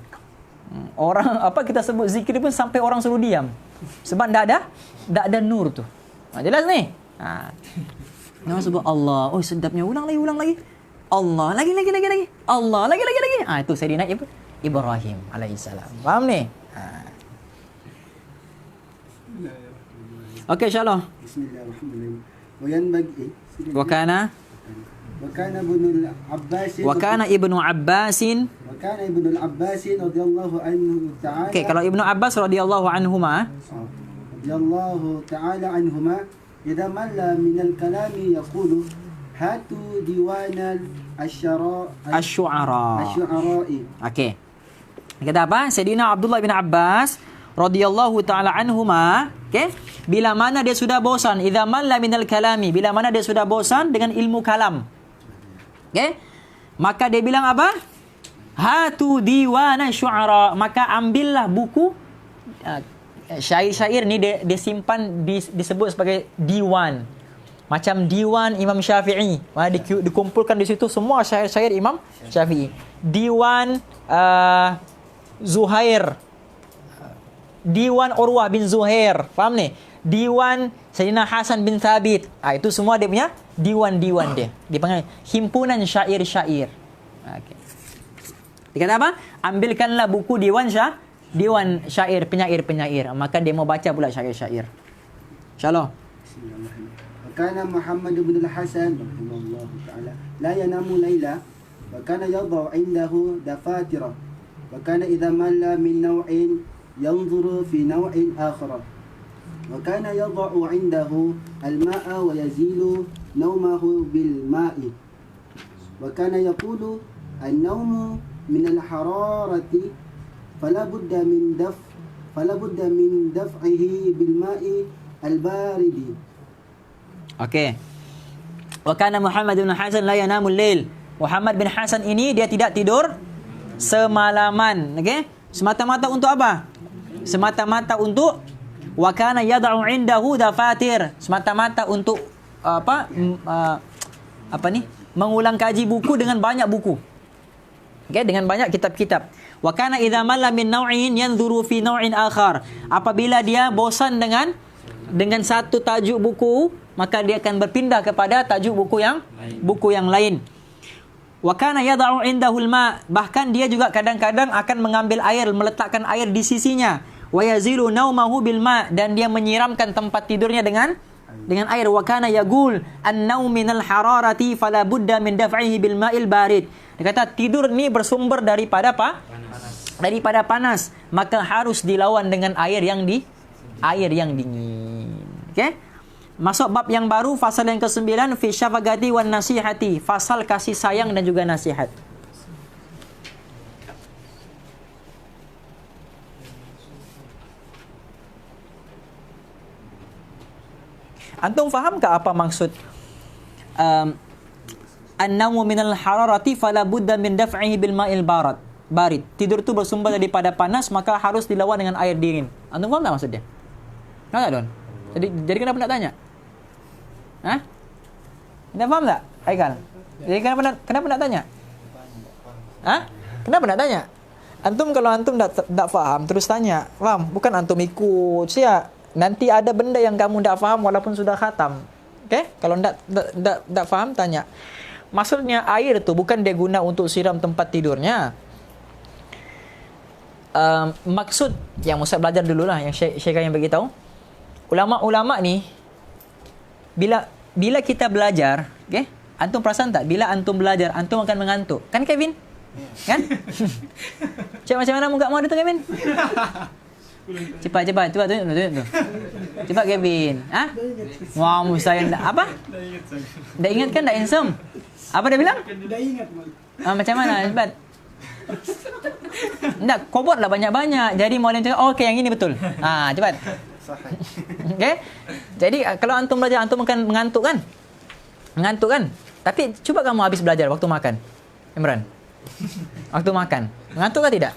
Orang kita sebut zikir pun sampai orang suruh diam. Sebab tak ada nur tu. Jelas ni? Nama sebut Allah. Oh sedapnya. Ulang lagi. Allah. Lagi. Allah. Lagi. Itu Sayyidina Ibrahim alaihissalam. Faham ni? Okey, insyaAllah. Bismillahirrahmanirrahim. Wayanbaghi. Wakana Ibnu Abbasin radhiyallahu anhu ta'ala. Okey, kalau Ibnu Abbas radhiyallahu anhuma idza malla min al-kalami yaqulu hatu diwanal asy-syu'ara'i. Okey. Kata apa? Sayyidina Abdullah bin Abbas radhiyallahu taala anhuma, okey, bila mana dia sudah bosan, idza malla minal kalami, bila mana dia sudah bosan dengan ilmu kalam, okey, maka dia bilang apa? Hatu diwana syu'ara, maka ambillah buku syair-syair ni dia simpan disebut sebagai diwan. Macam diwan Imam Syafi'i, dikumpulkan di situ semua syair-syair Imam Syafi'i. Diwan Zuhair, Diwan Urwah bin Zuhair, faham ni? Diwan Sayyidina Hasan bin Thabit. Itu semua dia punya diwan-diwan dia. Dipanggil himpunan syair-syair. Okey. Dia kata apa? Ambilkanlah buku diwan syair, penyair-penyair. Maka dia mau baca pula syair-syair. Insyaallah. Kana Muhammad bin al-Hasan rahimahullah taala la yanamu laila wa kana yadhu indahu dafatira wa kana idza malla min naw'in ينظر في نوع آخر وكان يضع عنده الماء ويزيل نومه بالماء وكان يقول النوم من الحرارة فلا بد من فلا بد من دفعه بالماء البارد. Okey. Wa kana Muhammad bin Hasan la yanamul lail. Muhammad bin Hasan ini dia tidak tidur semalaman. Okey? Semata-mata untuk apa? Semata-mata untuk wa kana yad'u indahu dafatir. Semata-mata untuk apa ni? Mengulang kaji buku dengan banyak buku. Okey, dengan banyak kitab-kitab. Wa kana idza malla min naw'in yanzuru fi naw'in akhar. Apabila dia bosan dengan satu tajuk buku, maka dia akan berpindah kepada tajuk buku yang lain. Wa kana yad'u indahul ma, bahkan dia juga kadang-kadang akan mengambil air, meletakkan air di sisinya. Wa yazilu naumahu bil ma, dan dia menyiramkan tempat tidurnya dengan air. Wa kana yaqul an-naum minal hararati fala budda min daf'ihi bil ma'il barid. Dia kata tidur ni bersumber daripada apa? Daripada panas, maka harus dilawan dengan air yang dingin. Okey? Masuk bab yang baru, fasal yang ke-9, fi syafaqati wan nasihati, fasal kasih sayang dan juga nasihat. Antum faham ke apa maksud an-nawmu minal hararati fala budda min daf'ihi bil ma'il barid. Tidur tu bersumber daripada panas, maka harus dilawan dengan air dingin. Antum faham tak maksudnya? Faham tak, Don? Jadi kenapa nak tanya? Hah? Anda faham tak, Aikal? Jadi kenapa nak tanya? Hah? Kenapa nak tanya? Antum kalau antum tak faham terus tanya. Faham? Bukan antum ikut sia. Nanti ada benda yang kamu tak faham walaupun sudah khatam. Okey? Kalau tak faham tanya. Maksudnya air tu bukan dia guna untuk siram tempat tidurnya. Maksud yang Ustaz belajar dululah, yang Syekh yang bagi tahu. Ulama-ulama ni bila kita belajar, okey? Antum perasan tak bila antum belajar antum akan mengantuk. Kan Kevin? Kan? Cik macam mana muka mu ada tu Kevin? Cepat tunjuk. Cepat Kevin. Ha? Wah, saya apa? Dah ingat kan, dah handsome. Apa dia bilang? Dah ingat. Macam mana? Cepat. Tak, kau buatlah banyak-banyak. Jadi maulah cakap, okey yang ini betul. Cepat. Okey. Jadi kalau antum belajar antum akan mengantuk kan? Mengantuk kan? Tapi cuba kamu habis belajar waktu makan. Imran. Waktu makan. Mengantuk ke tidak?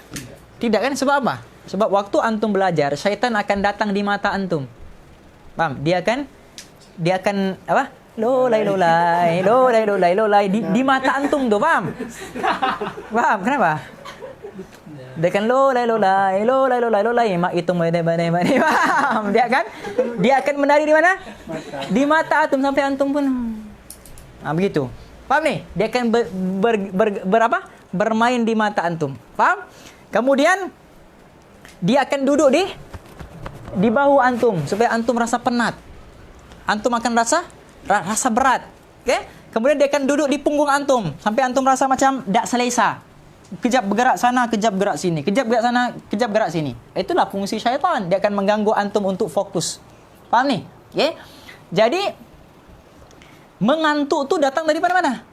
Tidak kan? Sebab apa? Sebab waktu antum belajar, syaitan akan datang di mata antum. Faham? Dia akan apa? Lolai di mata antum tu, faham? Faham? Kenapa? Dia akan lolai mak hitung mana. Faham? Dia akan menari di mana? Di mata antum sampai antum pun begitu. Faham ni? Dia akan bermain di mata antum. Faham? Kemudian dia akan duduk di bahu antum supaya antum rasa penat. Antum akan rasa berat. Okey? Kemudian dia akan duduk di punggung antum sampai antum rasa macam tak selesa. Kejap bergerak sana, kejap gerak sini. Kejap gerak sana, kejap gerak sini. Itulah fungsi syaitan. Dia akan mengganggu antum untuk fokus. Faham ni? Okey? Jadi mengantuk tu datang daripada mana?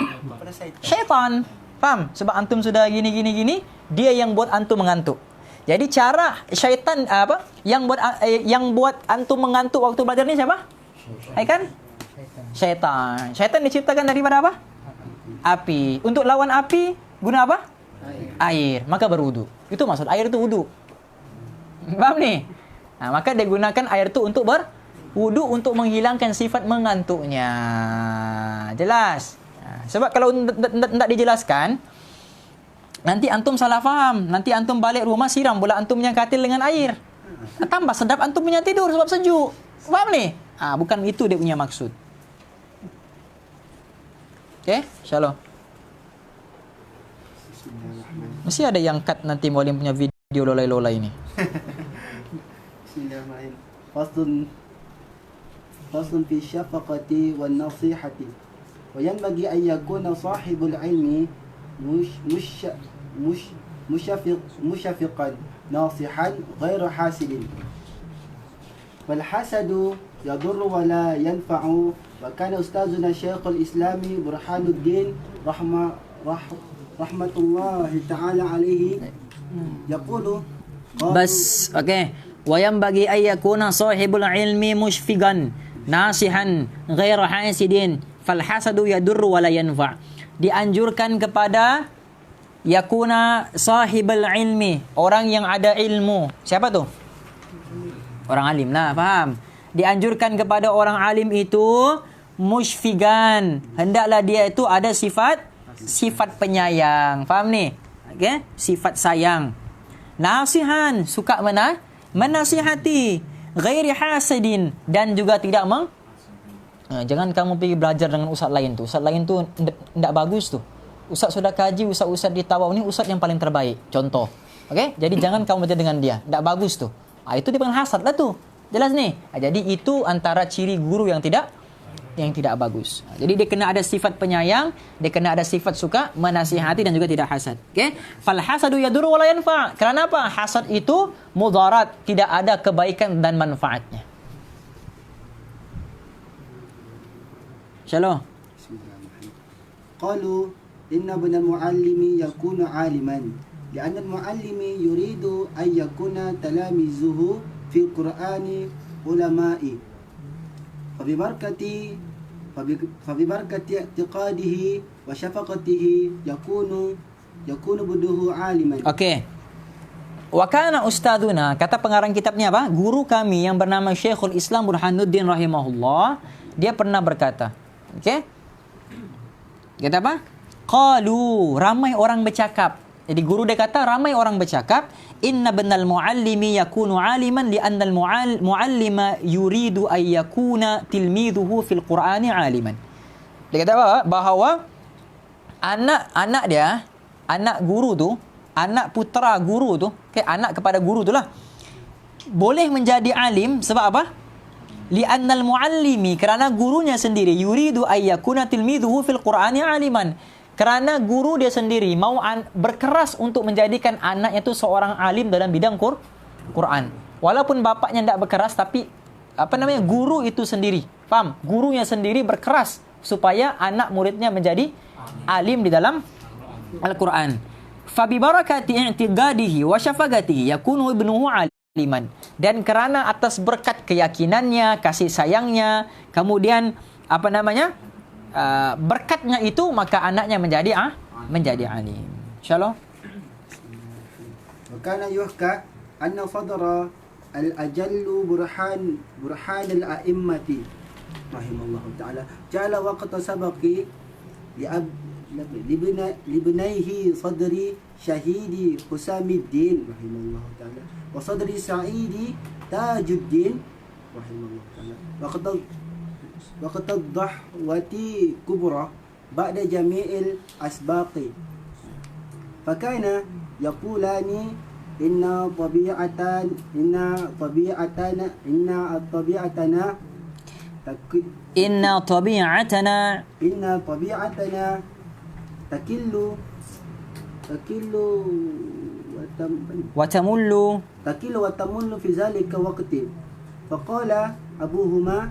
Daripada syaitan. Faham? Sebab antum sudah gini, dia yang buat antum mengantuk. Jadi cara syaitan yang buat antum mengantuk waktu belajar ni siapa? Kan? Syaitan. Syaitan diciptakan daripada apa? Api. Untuk lawan api guna apa? Air. Maka berwudu. Itu maksud air itu wudu. Faham ni? Maka dia gunakan air itu untuk berwudu untuk menghilangkan sifat mengantuknya. Jelas? Sebab kalau tidak dijelaskan, nanti antum salah faham. Nanti antum balik rumah siram bola antum punya katil dengan air. Tambah sedap antum punya tidur sebab sejuk. Faham ni? Bukan itu dia punya maksud. Okey, Shalom. Mesti ada yang cut nanti Mualim punya video lolai-lolai ni. Bismillahirrahmanirrahim. Faslun fi syafaqati wan nasihati. Wa yanbaghi an yakuna sahibul ilmi مشفقا ناصحا غير حاسد فالحسد يضر ولا ينفع وكان أستاذنا شيخ الإسلام برهان الدين رحمة الله تعالى عليه يقول Bas, okey. Wa yanbaghi ay yakuna sahibul ilmi mushfiqan, nasihan, ghairu hasidin, fal hasadu yadurru wa la yanfa'. Dianjurkan kepada yakuna sahibul ilmi, orang yang ada ilmu. Siapa tu? Orang alim lah, faham? Dianjurkan kepada orang alim itu mushfiqan, hendaklah dia itu ada sifat penyayang. Faham ni? Okey, sifat sayang. Nasihan, suka menasihati, ghairi hasidin, dan juga tidak jangan kamu pergi belajar dengan ustaz lain tu. Ustaz lain tu tidak bagus tu. Ustaz sudah kaji, ustaz di Tawau ni ustaz yang paling terbaik. Contoh. Okey? Jadi jangan kamu belajar dengan dia. Tak bagus tu. Itu dia panggil hasad lah tu. Jelas ni? Jadi itu antara ciri guru yang tidak bagus. Jadi dia kena ada sifat penyayang, dia kena ada sifat suka menasihati dan juga tidak hasad. Okey? Fal hasadu yadurru wa la yanfa'. Kerana apa? Hasad itu mudarat, tidak ada kebaikan dan manfaatnya. Shalom. قالوا إن ابن المعلم يكون عالما لأن المعلم يريد أن يكون تلاميذه في القرآن علماء فببركة اعتقاده وشفقته يكون ابنه عالما. Okey. Wa kana ustaduna, kata pengarang kitabnya apa? Guru kami yang bernama Syekhul Islam Burhanuddin rahimahullah, dia pernah berkata, okey? Kata apa? Qalu, ramai orang bercakap. Jadi guru dia kata ramai orang bercakap, inna binal muallimi yakunu aliman li'anna al-muallima yuridu ay yakuna tilmiduhu fil Qur'ani aliman. Dia kata apa? Bahawa anak dia, anak guru tu, anak putera guru tu, anak kepada guru tu lah, boleh menjadi alim sebab apa? Li'annal muallimi, kerana gurunya sendiri, yuridu ay yakuna tilmiduhu fil Qur'ani aliman. Kerana guru dia sendiri mau berkeras untuk menjadikan anaknya tu seorang alim dalam bidang Quran. Walaupun bapaknya tidak berkeras, tapi guru itu sendiri, faham? Gurunya sendiri berkeras supaya anak muridnya menjadi alim di dalam Al-Quran. Fa bi barakati i'tiqadihi wa syafaqatihi yakunu ibnuhu aliman. Dan kerana atas berkat keyakinannya, kasih sayangnya, kemudian berkatnya itu, maka anaknya menjadi alim. Insyaallah. Wa kana yuhka anna fadra al-ajallu burhan al-a'immati rahimallahu ta'ala ja'ala waqta sabaqi libnaihi sadri syahidi Husamiddin rahimallahu ta'ala wa sadri Sa'idi Tajuddin rahimallahu ta'ala waqt ad-dahwati kubra ba'da jami'il asbaqi fakana yaqulani inna tabi'atana takillu wa tamullu fi zalika waqti faqala abuhuma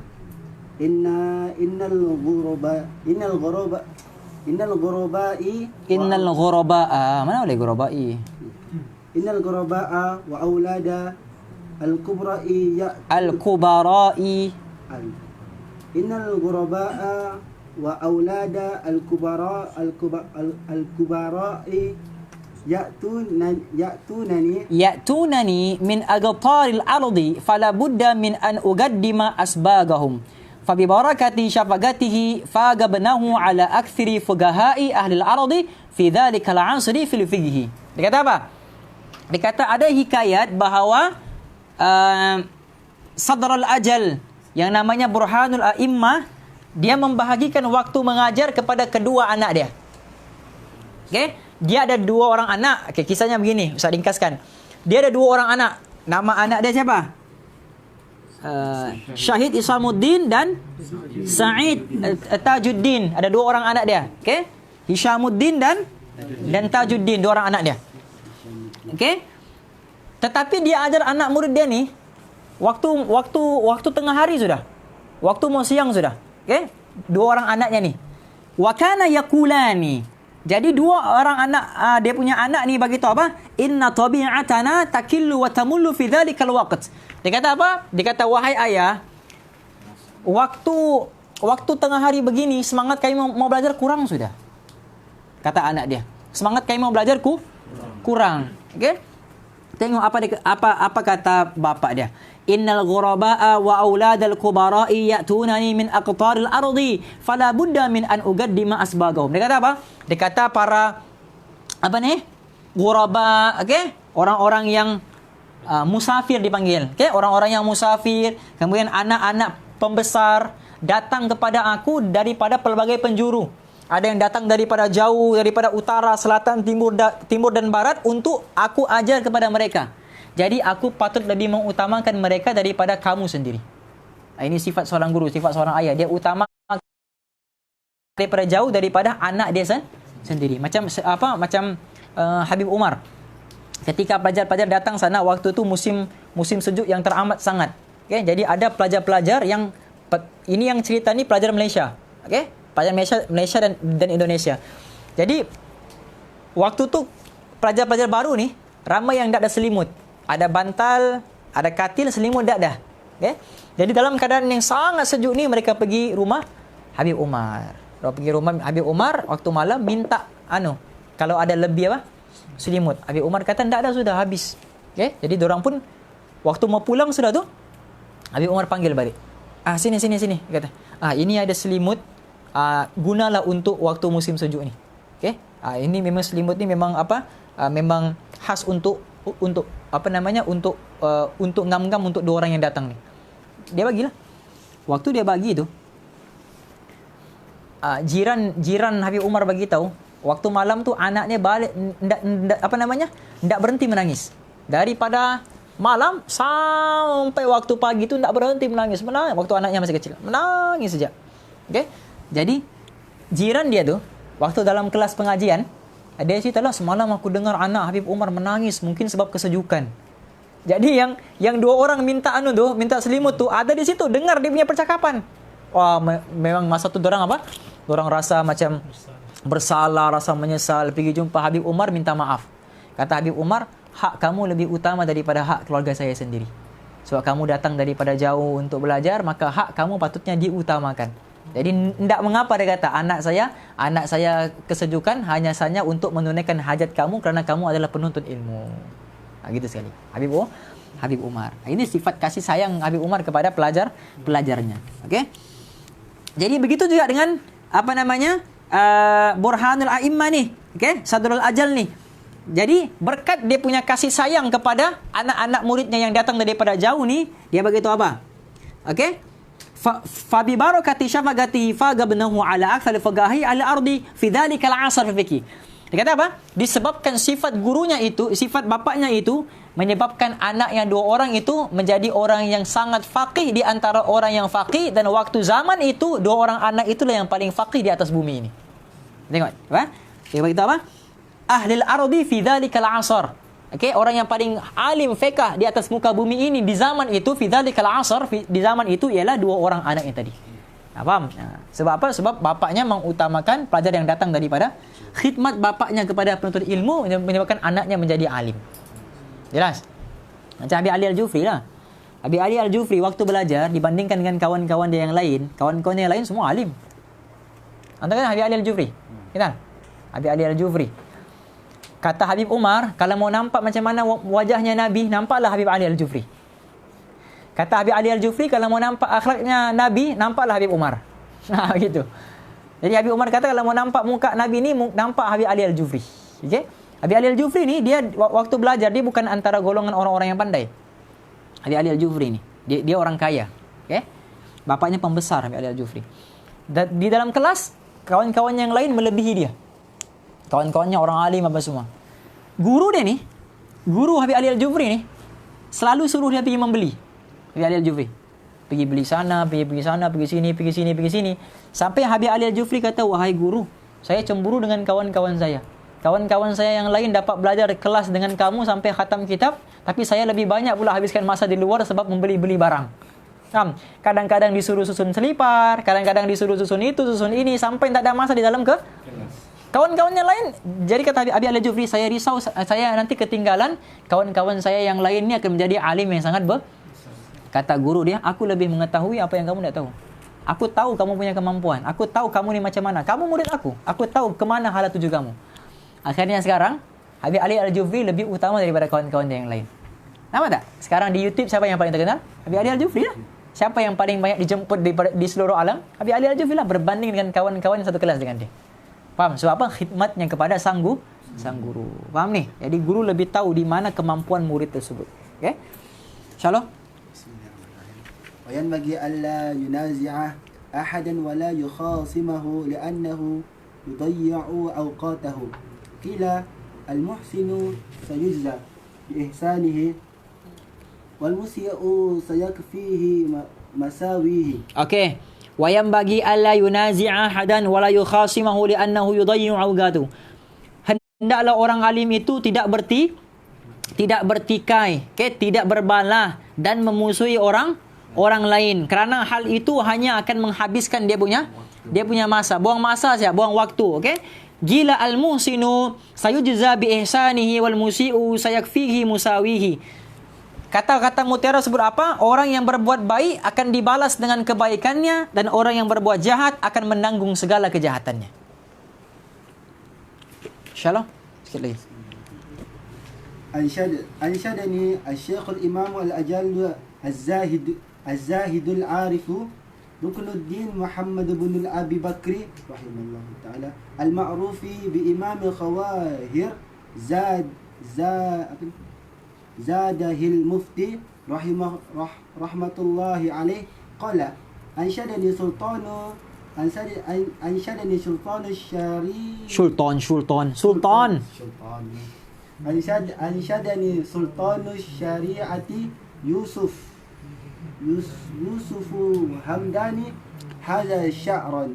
innal ghuraba'a mana boleh ghuraba'i? Innal ghuraba'a wa aulada al-kubara'i Innal ghuraba'a wa aulada al-kubara'i ya'tunani min agtaril ardi fala budda min an ugaddima asbagahum fa bi barakati syafaqatihi fagabnahu ala akthiri fuqaha'i ahli al-ardi fi dhalika al-'asri fil fiqh. Dia kata apa? Dia kata ada hikayat bahawa Sadrul Ajal yang namanya Burhanul A'immah, dia membahagikan waktu mengajar kepada kedua anak dia. Okey, dia ada dua orang anak. Okey, kisahnya begini, Ustaz ringkaskan. Dia ada dua orang anak. Nama anak dia siapa? Syahid Isamuddin dan Sa'id Tajuddin. Ada dua orang anak dia. Okey? Hishamuddin dan Tajuddin, dua orang anak dia. Okey? Tetapi dia ajar anak murid dia ni waktu tengah hari sudah. Waktu mau siang sudah. Okey? Dua orang anaknya ni. Wa kana yaqulani. Jadi dua orang anak, dia punya anak ni bagi tahu apa? Inna tabi'atana takillu wa tamullu fi dhalikal waqt. Dia kata apa? Dia kata, wahai ayah, waktu tengah hari begini, semangat kami mau belajar kurang sudah. Kata anak dia. Semangat kami mau belajar kurang. Okey? Tengok apa kata bapak dia. Innal ghuraba'a wa auladal kubara'i ya'tunani min aqtaril ardi fala budda min an ugaddima asbagahum. Dia kata apa? Dia kata para ghuraba, okey? Orang-orang yang musafir dipanggil. Okey? Orang-orang yang musafir, kemudian anak-anak pembesar datang kepada aku daripada pelbagai penjuru. Ada yang datang daripada jauh, daripada utara, selatan, timur dan barat untuk aku ajar kepada mereka. Jadi aku patut lebih mengutamakan mereka daripada kamu sendiri. Ini sifat seorang guru, sifat seorang ayah. Dia utamakan daripada jauh daripada anak dia sendiri. Macam Habib Umar. Ketika pelajar-pelajar datang sana, waktu itu musim sejuk yang teramat sangat. Okay? Jadi ada pelajar-pelajar yang, ini yang cerita ni pelajar Malaysia. Okay? Pelajar Malaysia dan Indonesia. Jadi waktu tu pelajar-pelajar baru ni ramai yang tak ada selimut. Ada bantal, ada katil, selimut tak ada. Okay? Jadi dalam keadaan yang sangat sejuk ni mereka pergi rumah Habib Umar. Mereka pergi rumah Habib Umar waktu malam minta kalau ada lebih selimut. Habib Umar kata tak ada, sudah habis. Okay? Jadi diorang pun waktu mau pulang sudah tu Habib Umar panggil balik. Sini kata. Ini ada selimut. Gunalah untuk waktu musim sejuk ni. Okey? Ini memang selimut ni memang memang khas untuk ngam-ngam untuk dua orang yang datang ni. Dia bagilah. Waktu dia bagi tu, jiran Habib Umar bagi tahu, waktu malam tu anaknya balik ndak berhenti menangis. Daripada malam sampai waktu pagi tu ndak berhenti menangis waktu anaknya masih kecil. Menangis saja. Okey? Jadi jiran dia tu waktu dalam kelas pengajian, dia ceritalah, semalam aku dengar anak Habib Umar menangis, mungkin sebab kesejukan. Jadi yang dua orang minta minta selimut tu ada di situ, dengar dia punya percakapan. Wah, memang masa tu dorang dorang rasa macam bersalah, rasa menyesal, pergi jumpa Habib Umar minta maaf. Kata Habib Umar, hak kamu lebih utama daripada hak keluarga saya sendiri. Sebab kamu datang daripada jauh untuk belajar, maka hak kamu patutnya diutamakan. Jadi tidak mengapa dia kata anak saya kesejukan hanya saja untuk menunaikan hajat kamu kerana kamu adalah penuntut ilmu. Gitu sekali. Habib Umar. Ini sifat kasih sayang Habib Umar kepada pelajarnya. Okey. Jadi begitu juga dengan Burhanul A'immah ni. Okey, Sadrul Ajal ni. Jadi berkat dia punya kasih sayang kepada anak-anak muridnya yang datang daripada jauh ni, dia beritahu apa? Okey? Fa bi barakati syafaqati fagabnahu ala akthar faqahi ala ardi fi dhalikal 'asr fiqhi. Dia kata apa? Disebabkan sifat gurunya itu, sifat bapaknya itu menyebabkan anak yang dua orang itu menjadi orang yang sangat faqih di antara orang yang faqih, dan waktu zaman itu dua orang anak itulah yang paling faqih di atas bumi ini. Tengok, apa? Dia beritahu apa? Ahlil ardi fi dhalikal 'asr. Okey, orang yang paling alim fiqh di atas muka bumi ini di zaman itu, fi dzalikal 'asr, di zaman itu ialah dua orang anak yang tadi. Faham? Sebab apa? Sebab bapaknya mengutamakan pelajar yang datang daripada khidmat bapaknya kepada penuntut ilmu, menyebabkan anaknya menjadi alim. Jelas? Macam Habib Ali Al-Jufri lah. Habib Ali Al-Jufri waktu belajar dibandingkan dengan kawan-kawan dia yang lain, kawan-kawan yang lain semua alim. Antara Habib Ali Al-Jufri. Kita Habib Ali Al-Jufri. Kata Habib Umar, kalau mau nampak macam mana wajahnya Nabi, nampaklah Habib Ali Al-Jufri. Kata Habib Ali Al-Jufri, kalau mau nampak akhlaknya Nabi, nampaklah Habib Umar. Gitu. Jadi Habib Umar kata, kalau mau nampak muka Nabi ni, nampak Habib Ali Al-Jufri. Okay? Habib Ali Al-Jufri ni, dia waktu belajar, dia bukan antara golongan orang-orang yang pandai. Habib Ali Al-Jufri ni, dia orang kaya. Okay? Bapaknya pembesar Habib Ali Al-Jufri. Di dalam kelas, kawan-kawan yang lain melebihi dia. Kawan-kawannya orang alim apa semua. Guru dia ni, guru Habib Ali Al-Jufri ni, selalu suruh dia pergi membeli. Habib Ali Al-Jufri. Pergi beli sana, pergi sana, pergi sini. Sampai Habib Ali Al-Jufri kata, wahai guru, saya cemburu dengan kawan-kawan saya. Kawan-kawan saya yang lain dapat belajar kelas dengan kamu sampai khatam kitab, tapi saya lebih banyak pula habiskan masa di luar sebab membeli-beli barang. Kadang-kadang disuruh susun selipar, kadang-kadang disuruh susun itu, susun ini, sampai tak ada masa di dalam kelas. Kawan-kawan yang lain, jadi kata Abi Al-Jufri, saya risau saya nanti ketinggalan, kawan-kawan saya yang lain ni akan menjadi alim yang sangat kata guru dia, aku lebih mengetahui apa yang kamu tidak tahu. Aku tahu kamu punya kemampuan. Aku tahu kamu ni macam mana. Kamu murid aku. Aku tahu kemana hala tuju kamu. Akhirnya sekarang, Habib Ali Al-Jufri lebih utama daripada kawan-kawan dia yang lain. Nampak tak? Sekarang di YouTube siapa yang paling terkenal? Habib Ali Al-Jufri lah. Siapa yang paling banyak dijemput di seluruh alam? Habib Ali Al-Jufri lah, berbanding dengan kawan-kawan yang satu kelas dengan dia. Faham? Sebab apa? Khidmatnya kepada sang guru. Faham ni? Jadi guru lebih tahu di mana kemampuan murid tersebut. Okey? InsyaAllah. وينبغي ألا ينازع أحدا ولا يخاصمه لأنه يضيع أوقاته قيل المحسن سيجزى بإحسانه والمسيء سيكفيه مساويه. Okey. وينبغي ألا ينازع أحدا ولا يخاصمه لأنه يضيع أوقاته. Hendaklah orang alim itu tidak bertikai, tidak berbalah dan memusuhi orang lain, kerana hal itu hanya akan menghabiskan dia punya masa, buang masa saja, buang waktu. Okey, gila al-muhsinu sayujza bi ihsanihi wal musii'u sayakfihi musawihi. Kata-kata mutiara sebut apa? Orang yang berbuat baik akan dibalas dengan kebaikannya, dan orang yang berbuat jahat akan menanggung segala kejahatannya. Insyaallah. Sikit lagi. أنشدني الشيخ الإمام الأجل الزاهد العارف ركن الدين محمد بن أبي بكر رحمه الله تعالى المعروف بإمام خواهر زاده المفتي رحمة الله عليه قال أنشدني سلطان أنشدني سلطان الشريعة يوسف همداني هذا شعرا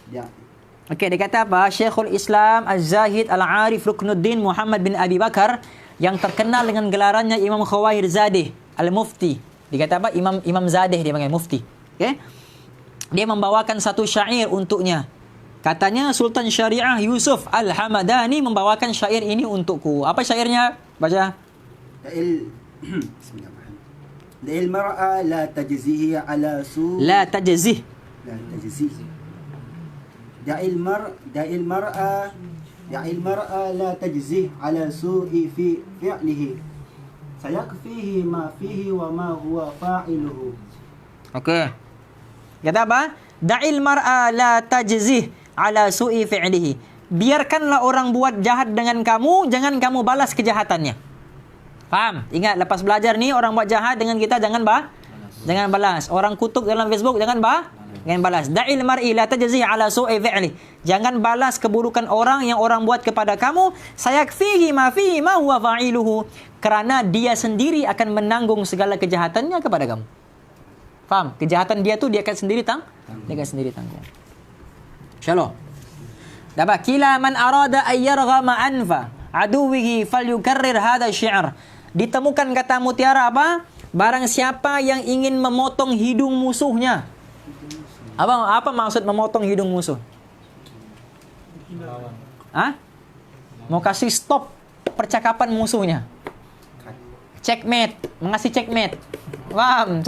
ya. Okey, dia kata apa? Syekhul Islam Az-Zahid Al-Arif Ruknuddin Muhammad bin Abi Bakar, yang terkenal dengan gelarannya Imam Khawahir Zadeh Al-Mufti. Dia kata apa? Imam Zadeh dia panggil Mufti. Okey. Dia membawakan satu syair untuknya. Katanya Sultan Syariah Yusuf Al-Hamadani membawakan syair ini untukku. Apa syairnya? Baca. Da'il mar'a la tajzihi ala su La tajzih. Da'il mar'a la tajzih ala su'i fi fi'lihi sayakfihi ma fihi wa ma huwa fa'iluhu. Okey. Kata apa? Da'il mar'a la tajzih ala su'i fi'lihi. Biarkanlah orang buat jahat dengan kamu, jangan kamu balas kejahatannya. Faham? Ingat, lepas belajar ni, orang buat jahat dengan kita, jangan balas. Orang kutuk dalam Facebook, jangan balas. Da'il mar'i la tajzi ala su'i fi'li. Jangan balas keburukan orang yang orang buat kepada kamu. Sayakfihi ma fihi ma huwa fa'iluhu. Kerana dia sendiri akan menanggung segala kejahatannya kepada kamu. Faham? Kejahatan dia tu dia akan sendiri tanggung. Insyaallah. Dapat kila man arada ay yarghama anfa aduwihi falyukarrir hadha syi'r. Ditemukan kata mutiara apa? Barang siapa yang ingin memotong hidung musuhnya. Apa maksud memotong hidung musuh? Mau kasih stop percakapan musuhnya. Checkmate, mengasih checkmate. Faham?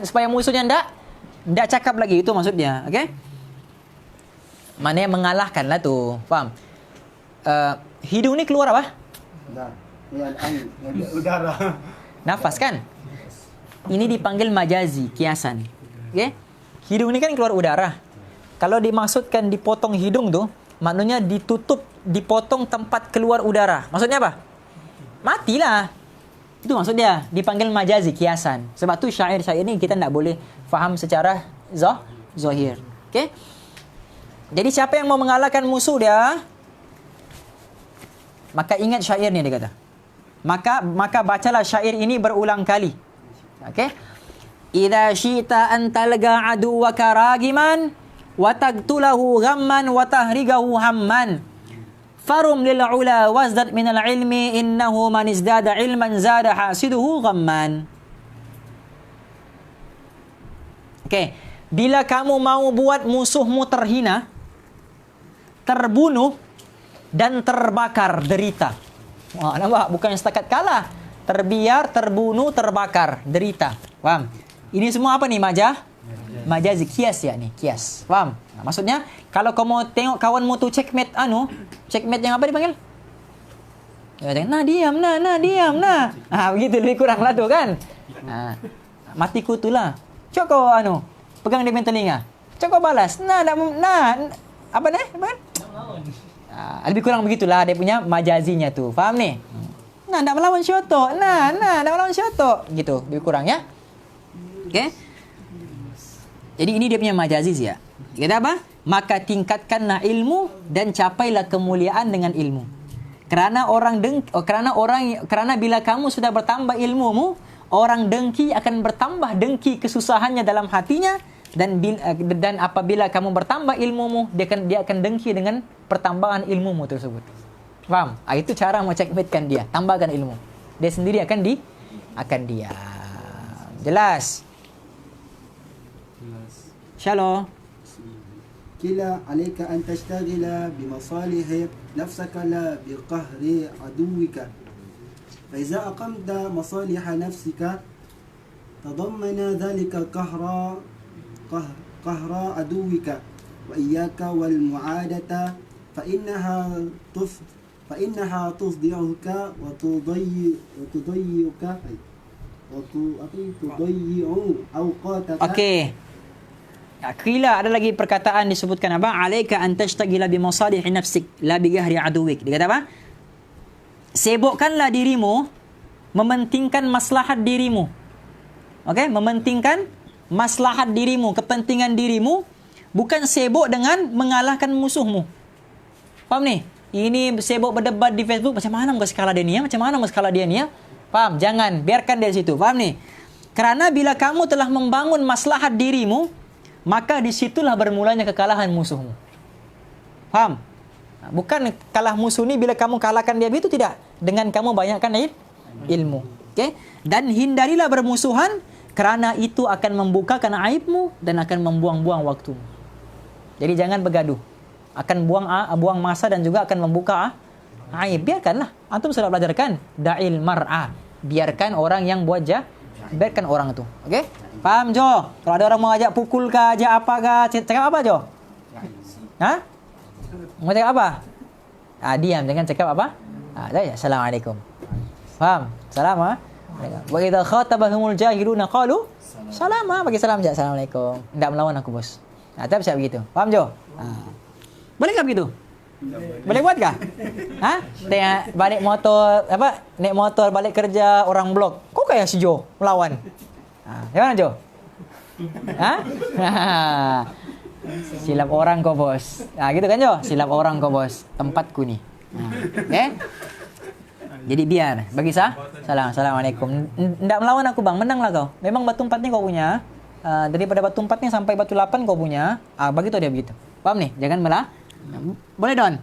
Supaya musuhnya ndak cakap lagi, itu maksudnya. Okey? Maknanya mengalahkan lah tu. Faham? Hidung ni keluar apa? Udara. Nafas kan? Ini dipanggil majazi, kiasan. Okey? Hidung ni kan keluar udara. Kalau dimaksudkan dipotong hidung tu, maknanya dipotong tempat keluar udara. Maksudnya apa? Matilah. Itu maksud dia. Dipanggil majazi, kiasan. Sebab tu syair-syair ni kita tak boleh faham secara zahir. Okey? Jadi siapa yang mau mengalahkan musuh dia, maka ingat syair ni, dia kata. Maka bacalah syair ini berulang kali. Okey? Idza syi'ta an talga aduwaka ragiman wa taqtulahu ghamman wa tahrigahu hamman farum lil ula wazdad min al ilmi innahu man izdada ilman zada hasiduhu ghamman. Okey, bila kamu mau buat musuhmu terhina, terbunuh, dan terbakar, derita. Wah, nampak? Bukan setakat kalah. Terbiar, terbunuh, terbakar, derita. Faham? Ini semua apa nih? Majazi, kias ya nih, kias. Faham? Nah, maksudnya, kalau kamu mau tengok kawanmu tu checkmate checkmate yang apa dipanggil? Ya, nah diam, diam. Begitu lebih kurang lah tu kan. Matiku tu lah. Coko pegang dia punya telinga. Coko balas. Apa nih? Lebih kurang begitulah dia punya majazinya tu. Faham ni? Nak melawan Syoto. Nak melawan Syoto. Gitu, lebih kurang ya. Okey. Jadi ini dia punya majazi ya. Kata apa? Maka tingkatkanlah ilmu dan capailah kemuliaan dengan ilmu. Kerana bila kamu sudah bertambah ilmumu, orang dengki akan bertambah dengki kesusahannya dalam hatinya, dan apabila kamu bertambah ilmumu, dia akan dengki dengan pertambahan ilmumu tersebut. Faham? Itu cara checkmate-kan dia, tambahkan ilmu. Dia sendiri akan diam. Jelas? Shalom. كلا عليك أن تشتغل بمصالح نفسك لا بقهر عدوك فإذا أقمت مصالح نفسك تضمن ذلك قهر عدوك وإياك والمعادة فإنها تصدعك وتضيعك أوقاتك. Okey. Qila ada lagi perkataan disebutkan apa? Alaika an tashtagila bi masalih nafsik la bi gahri aduwik. Dia kata apa? Sibukkanlah dirimu mementingkan maslahat dirimu. Okey, mementingkan maslahat dirimu, kepentingan dirimu, bukan sibuk dengan mengalahkan musuhmu. Faham ni? Ini sibuk berdebat di Facebook, macam mana muka skala dia ni ya? Macam mana muka skala dia ni ya? Faham? Jangan, biarkan dari situ. Faham ni? Kerana bila kamu telah membangun maslahat dirimu, maka disitulah bermulanya kekalahan musuhmu. Faham? Bukan kalah musuh ni bila kamu kalahkan dia, itu tidak. Dengan kamu banyakkan ilmu. Okay? Dan hindarilah bermusuhan, kerana itu akan membukakan aibmu dan akan membuang-buang waktumu. Jadi jangan bergaduh. Akan buang masa dan juga akan membuka aib. Biarkanlah. Antum sudah belajar kan? Da'il mar'a. Biarkan orang yang buat biarkan orang tu. Okey? Faham Jo? Kalau ada orang mau ajak pukul ke, ajak apa ke, cakap apa Jo? Mau cakap apa? Diam, jangan cakap apa? Assalamualaikum. Faham? Salam Wa idza khatabahumul jahiluna qalu salama. Bagi salam je. Assalamualaikum. Tak melawan aku bos. Tak bisa begitu. Faham Jo? Boleh ke begitu? Boleh buat kah? Tengok balik motor, naik motor balik kerja, orang blok. Kau kayak si Jo melawan. Gimana Jo? Silap orang kau bos. Gitu kan Jo? Silap orang kau bos. Tempatku ni. Okay? Jadi biar. Bagi Assalamualaikum. Tidak melawan aku bang, menanglah kau. Memang batu 4 ni kau punya. Daripada batu 4 ni sampai batu 8 kau punya. Begitu dia begitu. Paham ni? Jangan melah. Boleh Don?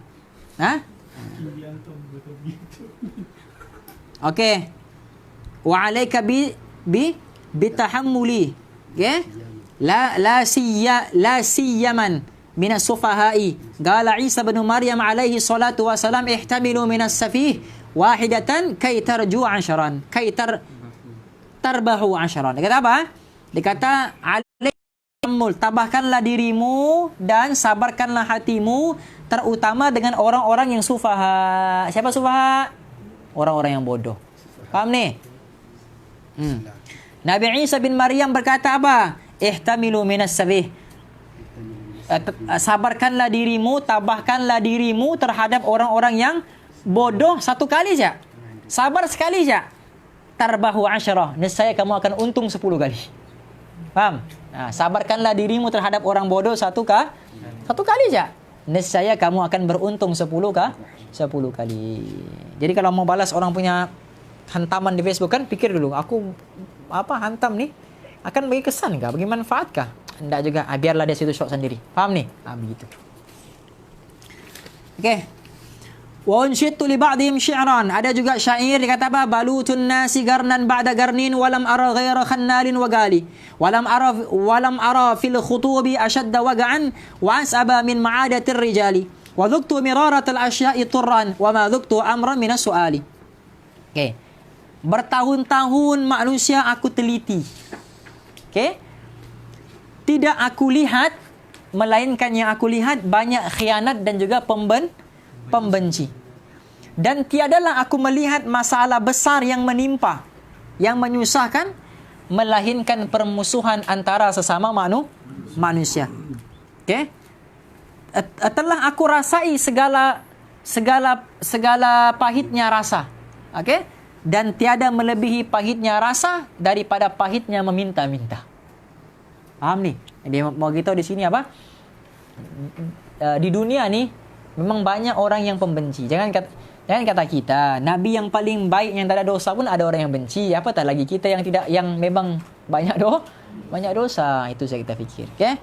Okey. Wa alayka bitahammuli. Okay? La siyaman min as-sufahai. Qala Isa bin Maryam alaihi salatu wasalam ihtamilu min as-safih wahidatan kay tarju 'asharan. Kay tarbahu 'asharan. Dia kata apa? Dia kata tabahkanlah dirimu dan sabarkanlah hatimu, terutama dengan orang-orang yang sufaha. Siapa sufaha? Orang-orang yang bodoh. Faham ni? Nabi Isa bin Maryam berkata apa? Ihtamilu minas sabih. Sabarkanlah dirimu, tabahkanlah dirimu terhadap orang-orang yang bodoh satu kali saja. Sabar sekali saja. Tarbahu 'asharah. Nescaya kamu akan untung 10 kali. Faham? Sabarkanlah dirimu terhadap orang bodoh satu kali saja. Nescaya kamu akan beruntung 10 kali. Jadi kalau mau balas orang punya hantaman di Facebook kan, pikir dulu, aku hantam ni akan bagi kesan kah, bagi manfaat kah? Tidak juga. Biarlah dia situ shock sendiri. Faham ni? Begitu. Okey. Wa unshitu li ba'dihim syi'ran. Ada juga syair dia kata apa? Balutun nasi garnan ba'da garnin walam ara ghaira khannalin wa gali. Walam ara fil khutubi ashadda waga'an wa as'aba min ma'adatir rijali. Wa dhuktu miraratal asya'i turran wa ma dhuktu amran minas su'ali. Okey. Bertahun-tahun manusia aku teliti. Okey. Tidak aku lihat, melainkan yang aku lihat banyak khianat dan juga pembenci. Dan tiadalah aku melihat masalah besar yang menimpa, yang menyusahkan, melainkan permusuhan antara sesama manusia. Okey. Telah aku rasai segala pahitnya rasa. Okey. Dan tiada melebihi pahitnya rasa daripada pahitnya meminta-minta. Faham ni? Dia mau kita di sini apa? Di dunia ni memang banyak orang yang pembenci. Jangan kata kita, nabi yang paling baik yang tak ada dosa pun ada orang yang benci. Apatah lagi kita yang memang banyak dosa. Itu saya kita fikir. Okey?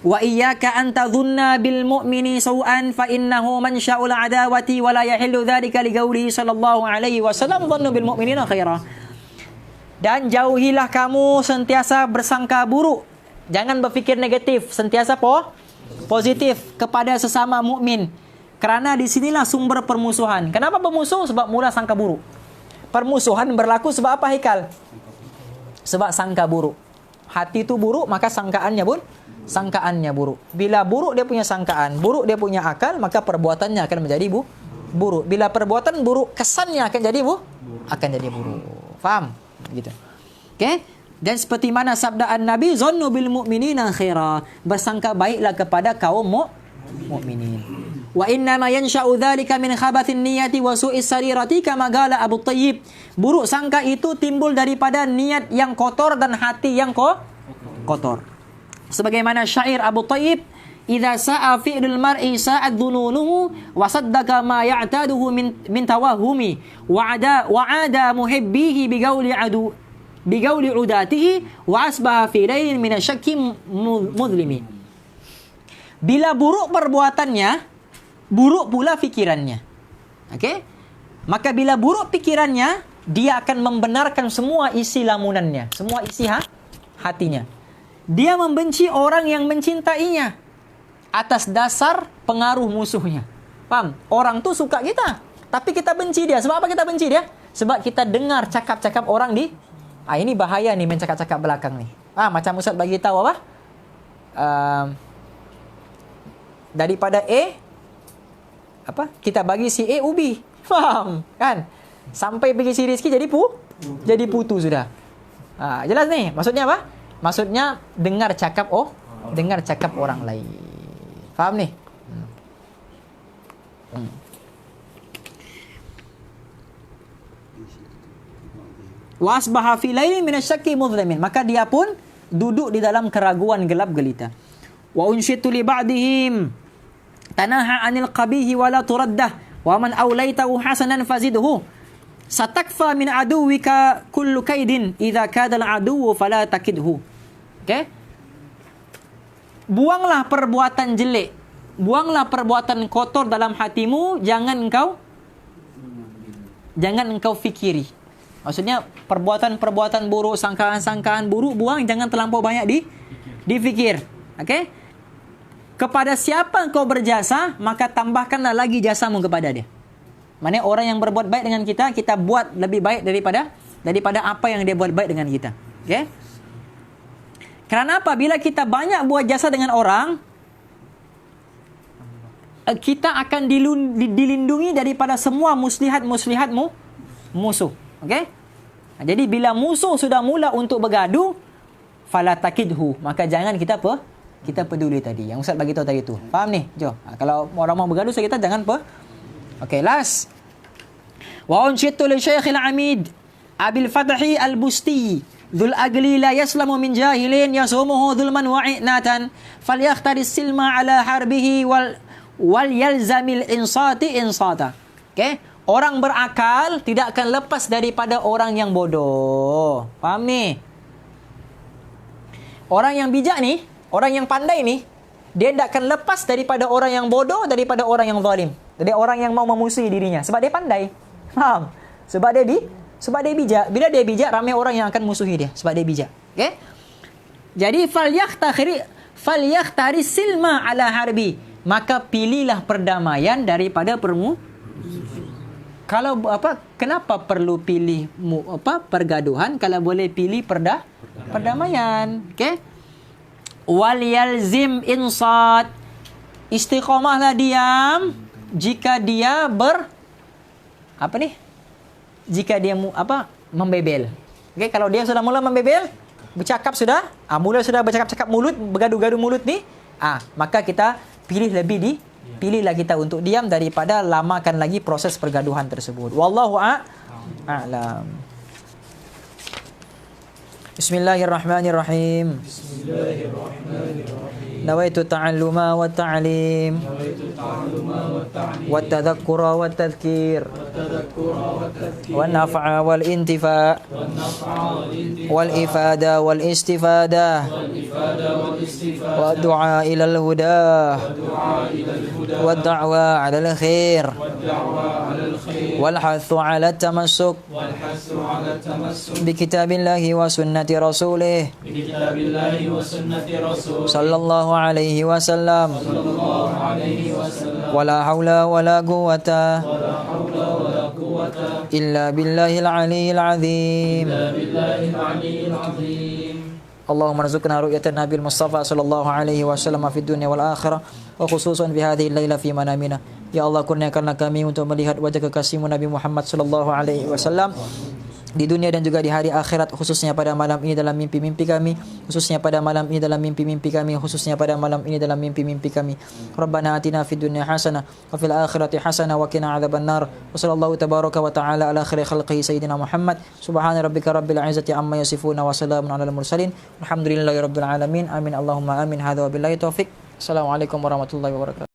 Wa iyyaka an tadhunna bil mu'mini su'an fa innahu man sya'ul adawati wa la yahillu dhalika li qawlihi sallallahu alaihi wasallam dhannu bil mu'minina khaira. Dan jauhilah kamu sentiasa bersangka buruk. Jangan berfikir negatif, sentiasa positif kepada sesama mukmin. Kerana di sinilah sumber permusuhan. Kenapa bermusuh? Sebab mula sangka buruk. Permusuhan berlaku sebab apa, Haikal? Sebab sangka buruk. Hati itu buruk, maka sangkaannya buruk. Bila buruk dia punya sangkaan, buruk dia punya akal, maka perbuatannya akan menjadi buruk. Bila perbuatan buruk, kesannya akan jadi buruk. Faham? Gitu. Okey? Dan seperti mana sabdaan Nabi, zannu bil mu'minina khaira, bersangka baiklah kepada kaum mukminin. Wa inna ma yansha'u dzalika min khabathin niyyati wa su'is sarirati kama qala Abu Thayyib. Buruk sangka itu timbul daripada niat yang kotor dan hati yang kotor. Sebagaimana syair Abu Thayyib, idza sa'a fi'lul mar'i sa'at dhununuhu wa saddaqa ma ya'taduhu min tawahhumi wa 'ada muhibbihi biqawli udatihi wa asbaha fi laylin min asyakki mudlimi. Bila buruk perbuatannya, buruk pula fikirannya. Okey? Maka bila buruk pikirannya, dia akan membenarkan semua isi lamunannya, semua isi hatinya. Dia membenci orang yang mencintainya atas dasar pengaruh musuhnya. Faham? Orang tu suka kita, tapi kita benci dia. Sebab apa kita benci dia? Sebab kita dengar cakap-cakap orang ini bahaya ni, main cakap-cakap belakang ni. Macam Ustaz bagi tahu apa? Daripada kita bagi si A ubi. Faham? Kan? Sampai pergi si Rizki jadi putu sudah. Jelas ni? Maksudnya apa? Maksudnya dengar cakap orang lain. Faham ni? Wa asbaha fi lailin min asyakki mudhlamin. Maka dia pun duduk di dalam keraguan gelap gelita. Wa unshitu li ba'dihim tanaha 'anil qabihi wa la turaddah wa man awlaitahu hasanan fazidhu satakfa min aduwika kullu kaidin idza kada al-aduwwu fala takidhu. Okey? Buanglah perbuatan jelek, buanglah perbuatan kotor dalam hatimu, jangan engkau fikiri. Maksudnya perbuatan-perbuatan buruk, sangkaan-sangkaan buruk buang, jangan terlampau banyak difikir. Okey? Kepada siapa engkau berjasa, maka tambahkanlah lagi jasamu kepada dia. Maksudnya orang yang berbuat baik dengan kita, kita buat lebih baik daripada apa yang dia buat baik dengan kita. Okey? Kerana apa? Bila kita banyak buat jasa dengan orang, kita akan dilindungi daripada semua muslihat-muslihatmu musuh. Okey? Jadi bila musuh sudah mula untuk bergaduh, fala takidhu, maka jangan kita peduli tadi. Yang Ustaz bagi tahu tadi tu. Faham ni? Jom. Kalau orang mau bergaduh, so kita jangan Okey, last. Wa unshitu li Syekh al-Amid Abil Fathi al-Busti Dhul agli la yaslamu min jahilin yasumuhu dhulman wa i'natan falyakhtaris silma ala harbihi wal yalzamil insata. Okey? Orang berakal tidak akan lepas daripada orang yang bodoh. Faham ni? Orang yang bijak ni, orang yang pandai ni, dia tidak akan lepas daripada orang yang bodoh, daripada orang yang zalim, dari orang yang mau memusuhi dirinya, sebab dia pandai. Faham? Sebab dia bijak. Bila dia bijak, ramai orang yang akan musuhi dia sebab dia bijak. Okey? Jadi falyahtari silma ala harbi, maka pilihlah perdamaian daripada kalau kenapa perlu pilih pergaduhan kalau boleh pilih perdamaian? Okey? Wal yalzim insat, istiqamahlah diam jika dia jika dia membebel. Okey, kalau dia sudah mula membebel, bercakap sudah, mula sudah bercakap-cakap mulut, bergaduh-gaduh mulut ni, maka kita pilihlah kita untuk diam daripada lamakan lagi proses pergaduhan tersebut. Wallahu a'lam. Bismillahirrahmanirrahim. Nawaitu ta'alluma wa ta'lim wa tadhakkura wa tadhkir wa naf'a wal intifa' wal ifada wal istifada wa du'a ilal huda wa da'wa 'alal khair wal hathu 'ala tamassuk bi kitabillahi wa sunnati rasulih sallallahu alaihi wasallam wala haula wala quwwata illa billahil aliyyil azim. Allahumma rzuqna ru'yatan nabil mustafa sallallahu alaihi wasallam fid dunya wal akhirah wa khususan fi hadhihi al-laila fi manamina. Ya Allah, kurniakanlah kami untuk melihat wajah kekasihmu Nabi Muhammad sallallahu alaihi wasallam di dunia dan juga di hari akhirat, khususnya pada malam ini dalam mimpi-mimpi kami, khususnya pada malam ini dalam mimpi-mimpi kami, khususnya pada malam ini dalam mimpi-mimpi kami. Rabbana atina fid dunya hasanah wa fil akhirati hasanah wa qina adzabannar. Wa sallallahu tabaraka wa ta'ala ala khairi khalqihi sayyidina Muhammad. Subhana rabbika rabbil izzati amma yasifuna wa salamun alal mursalin. Alhamdulillahi rabbil alamin. Amin Allahumma amin. Hadza wa billahi taufik. Assalamualaikum warahmatullahi wabarakatuh.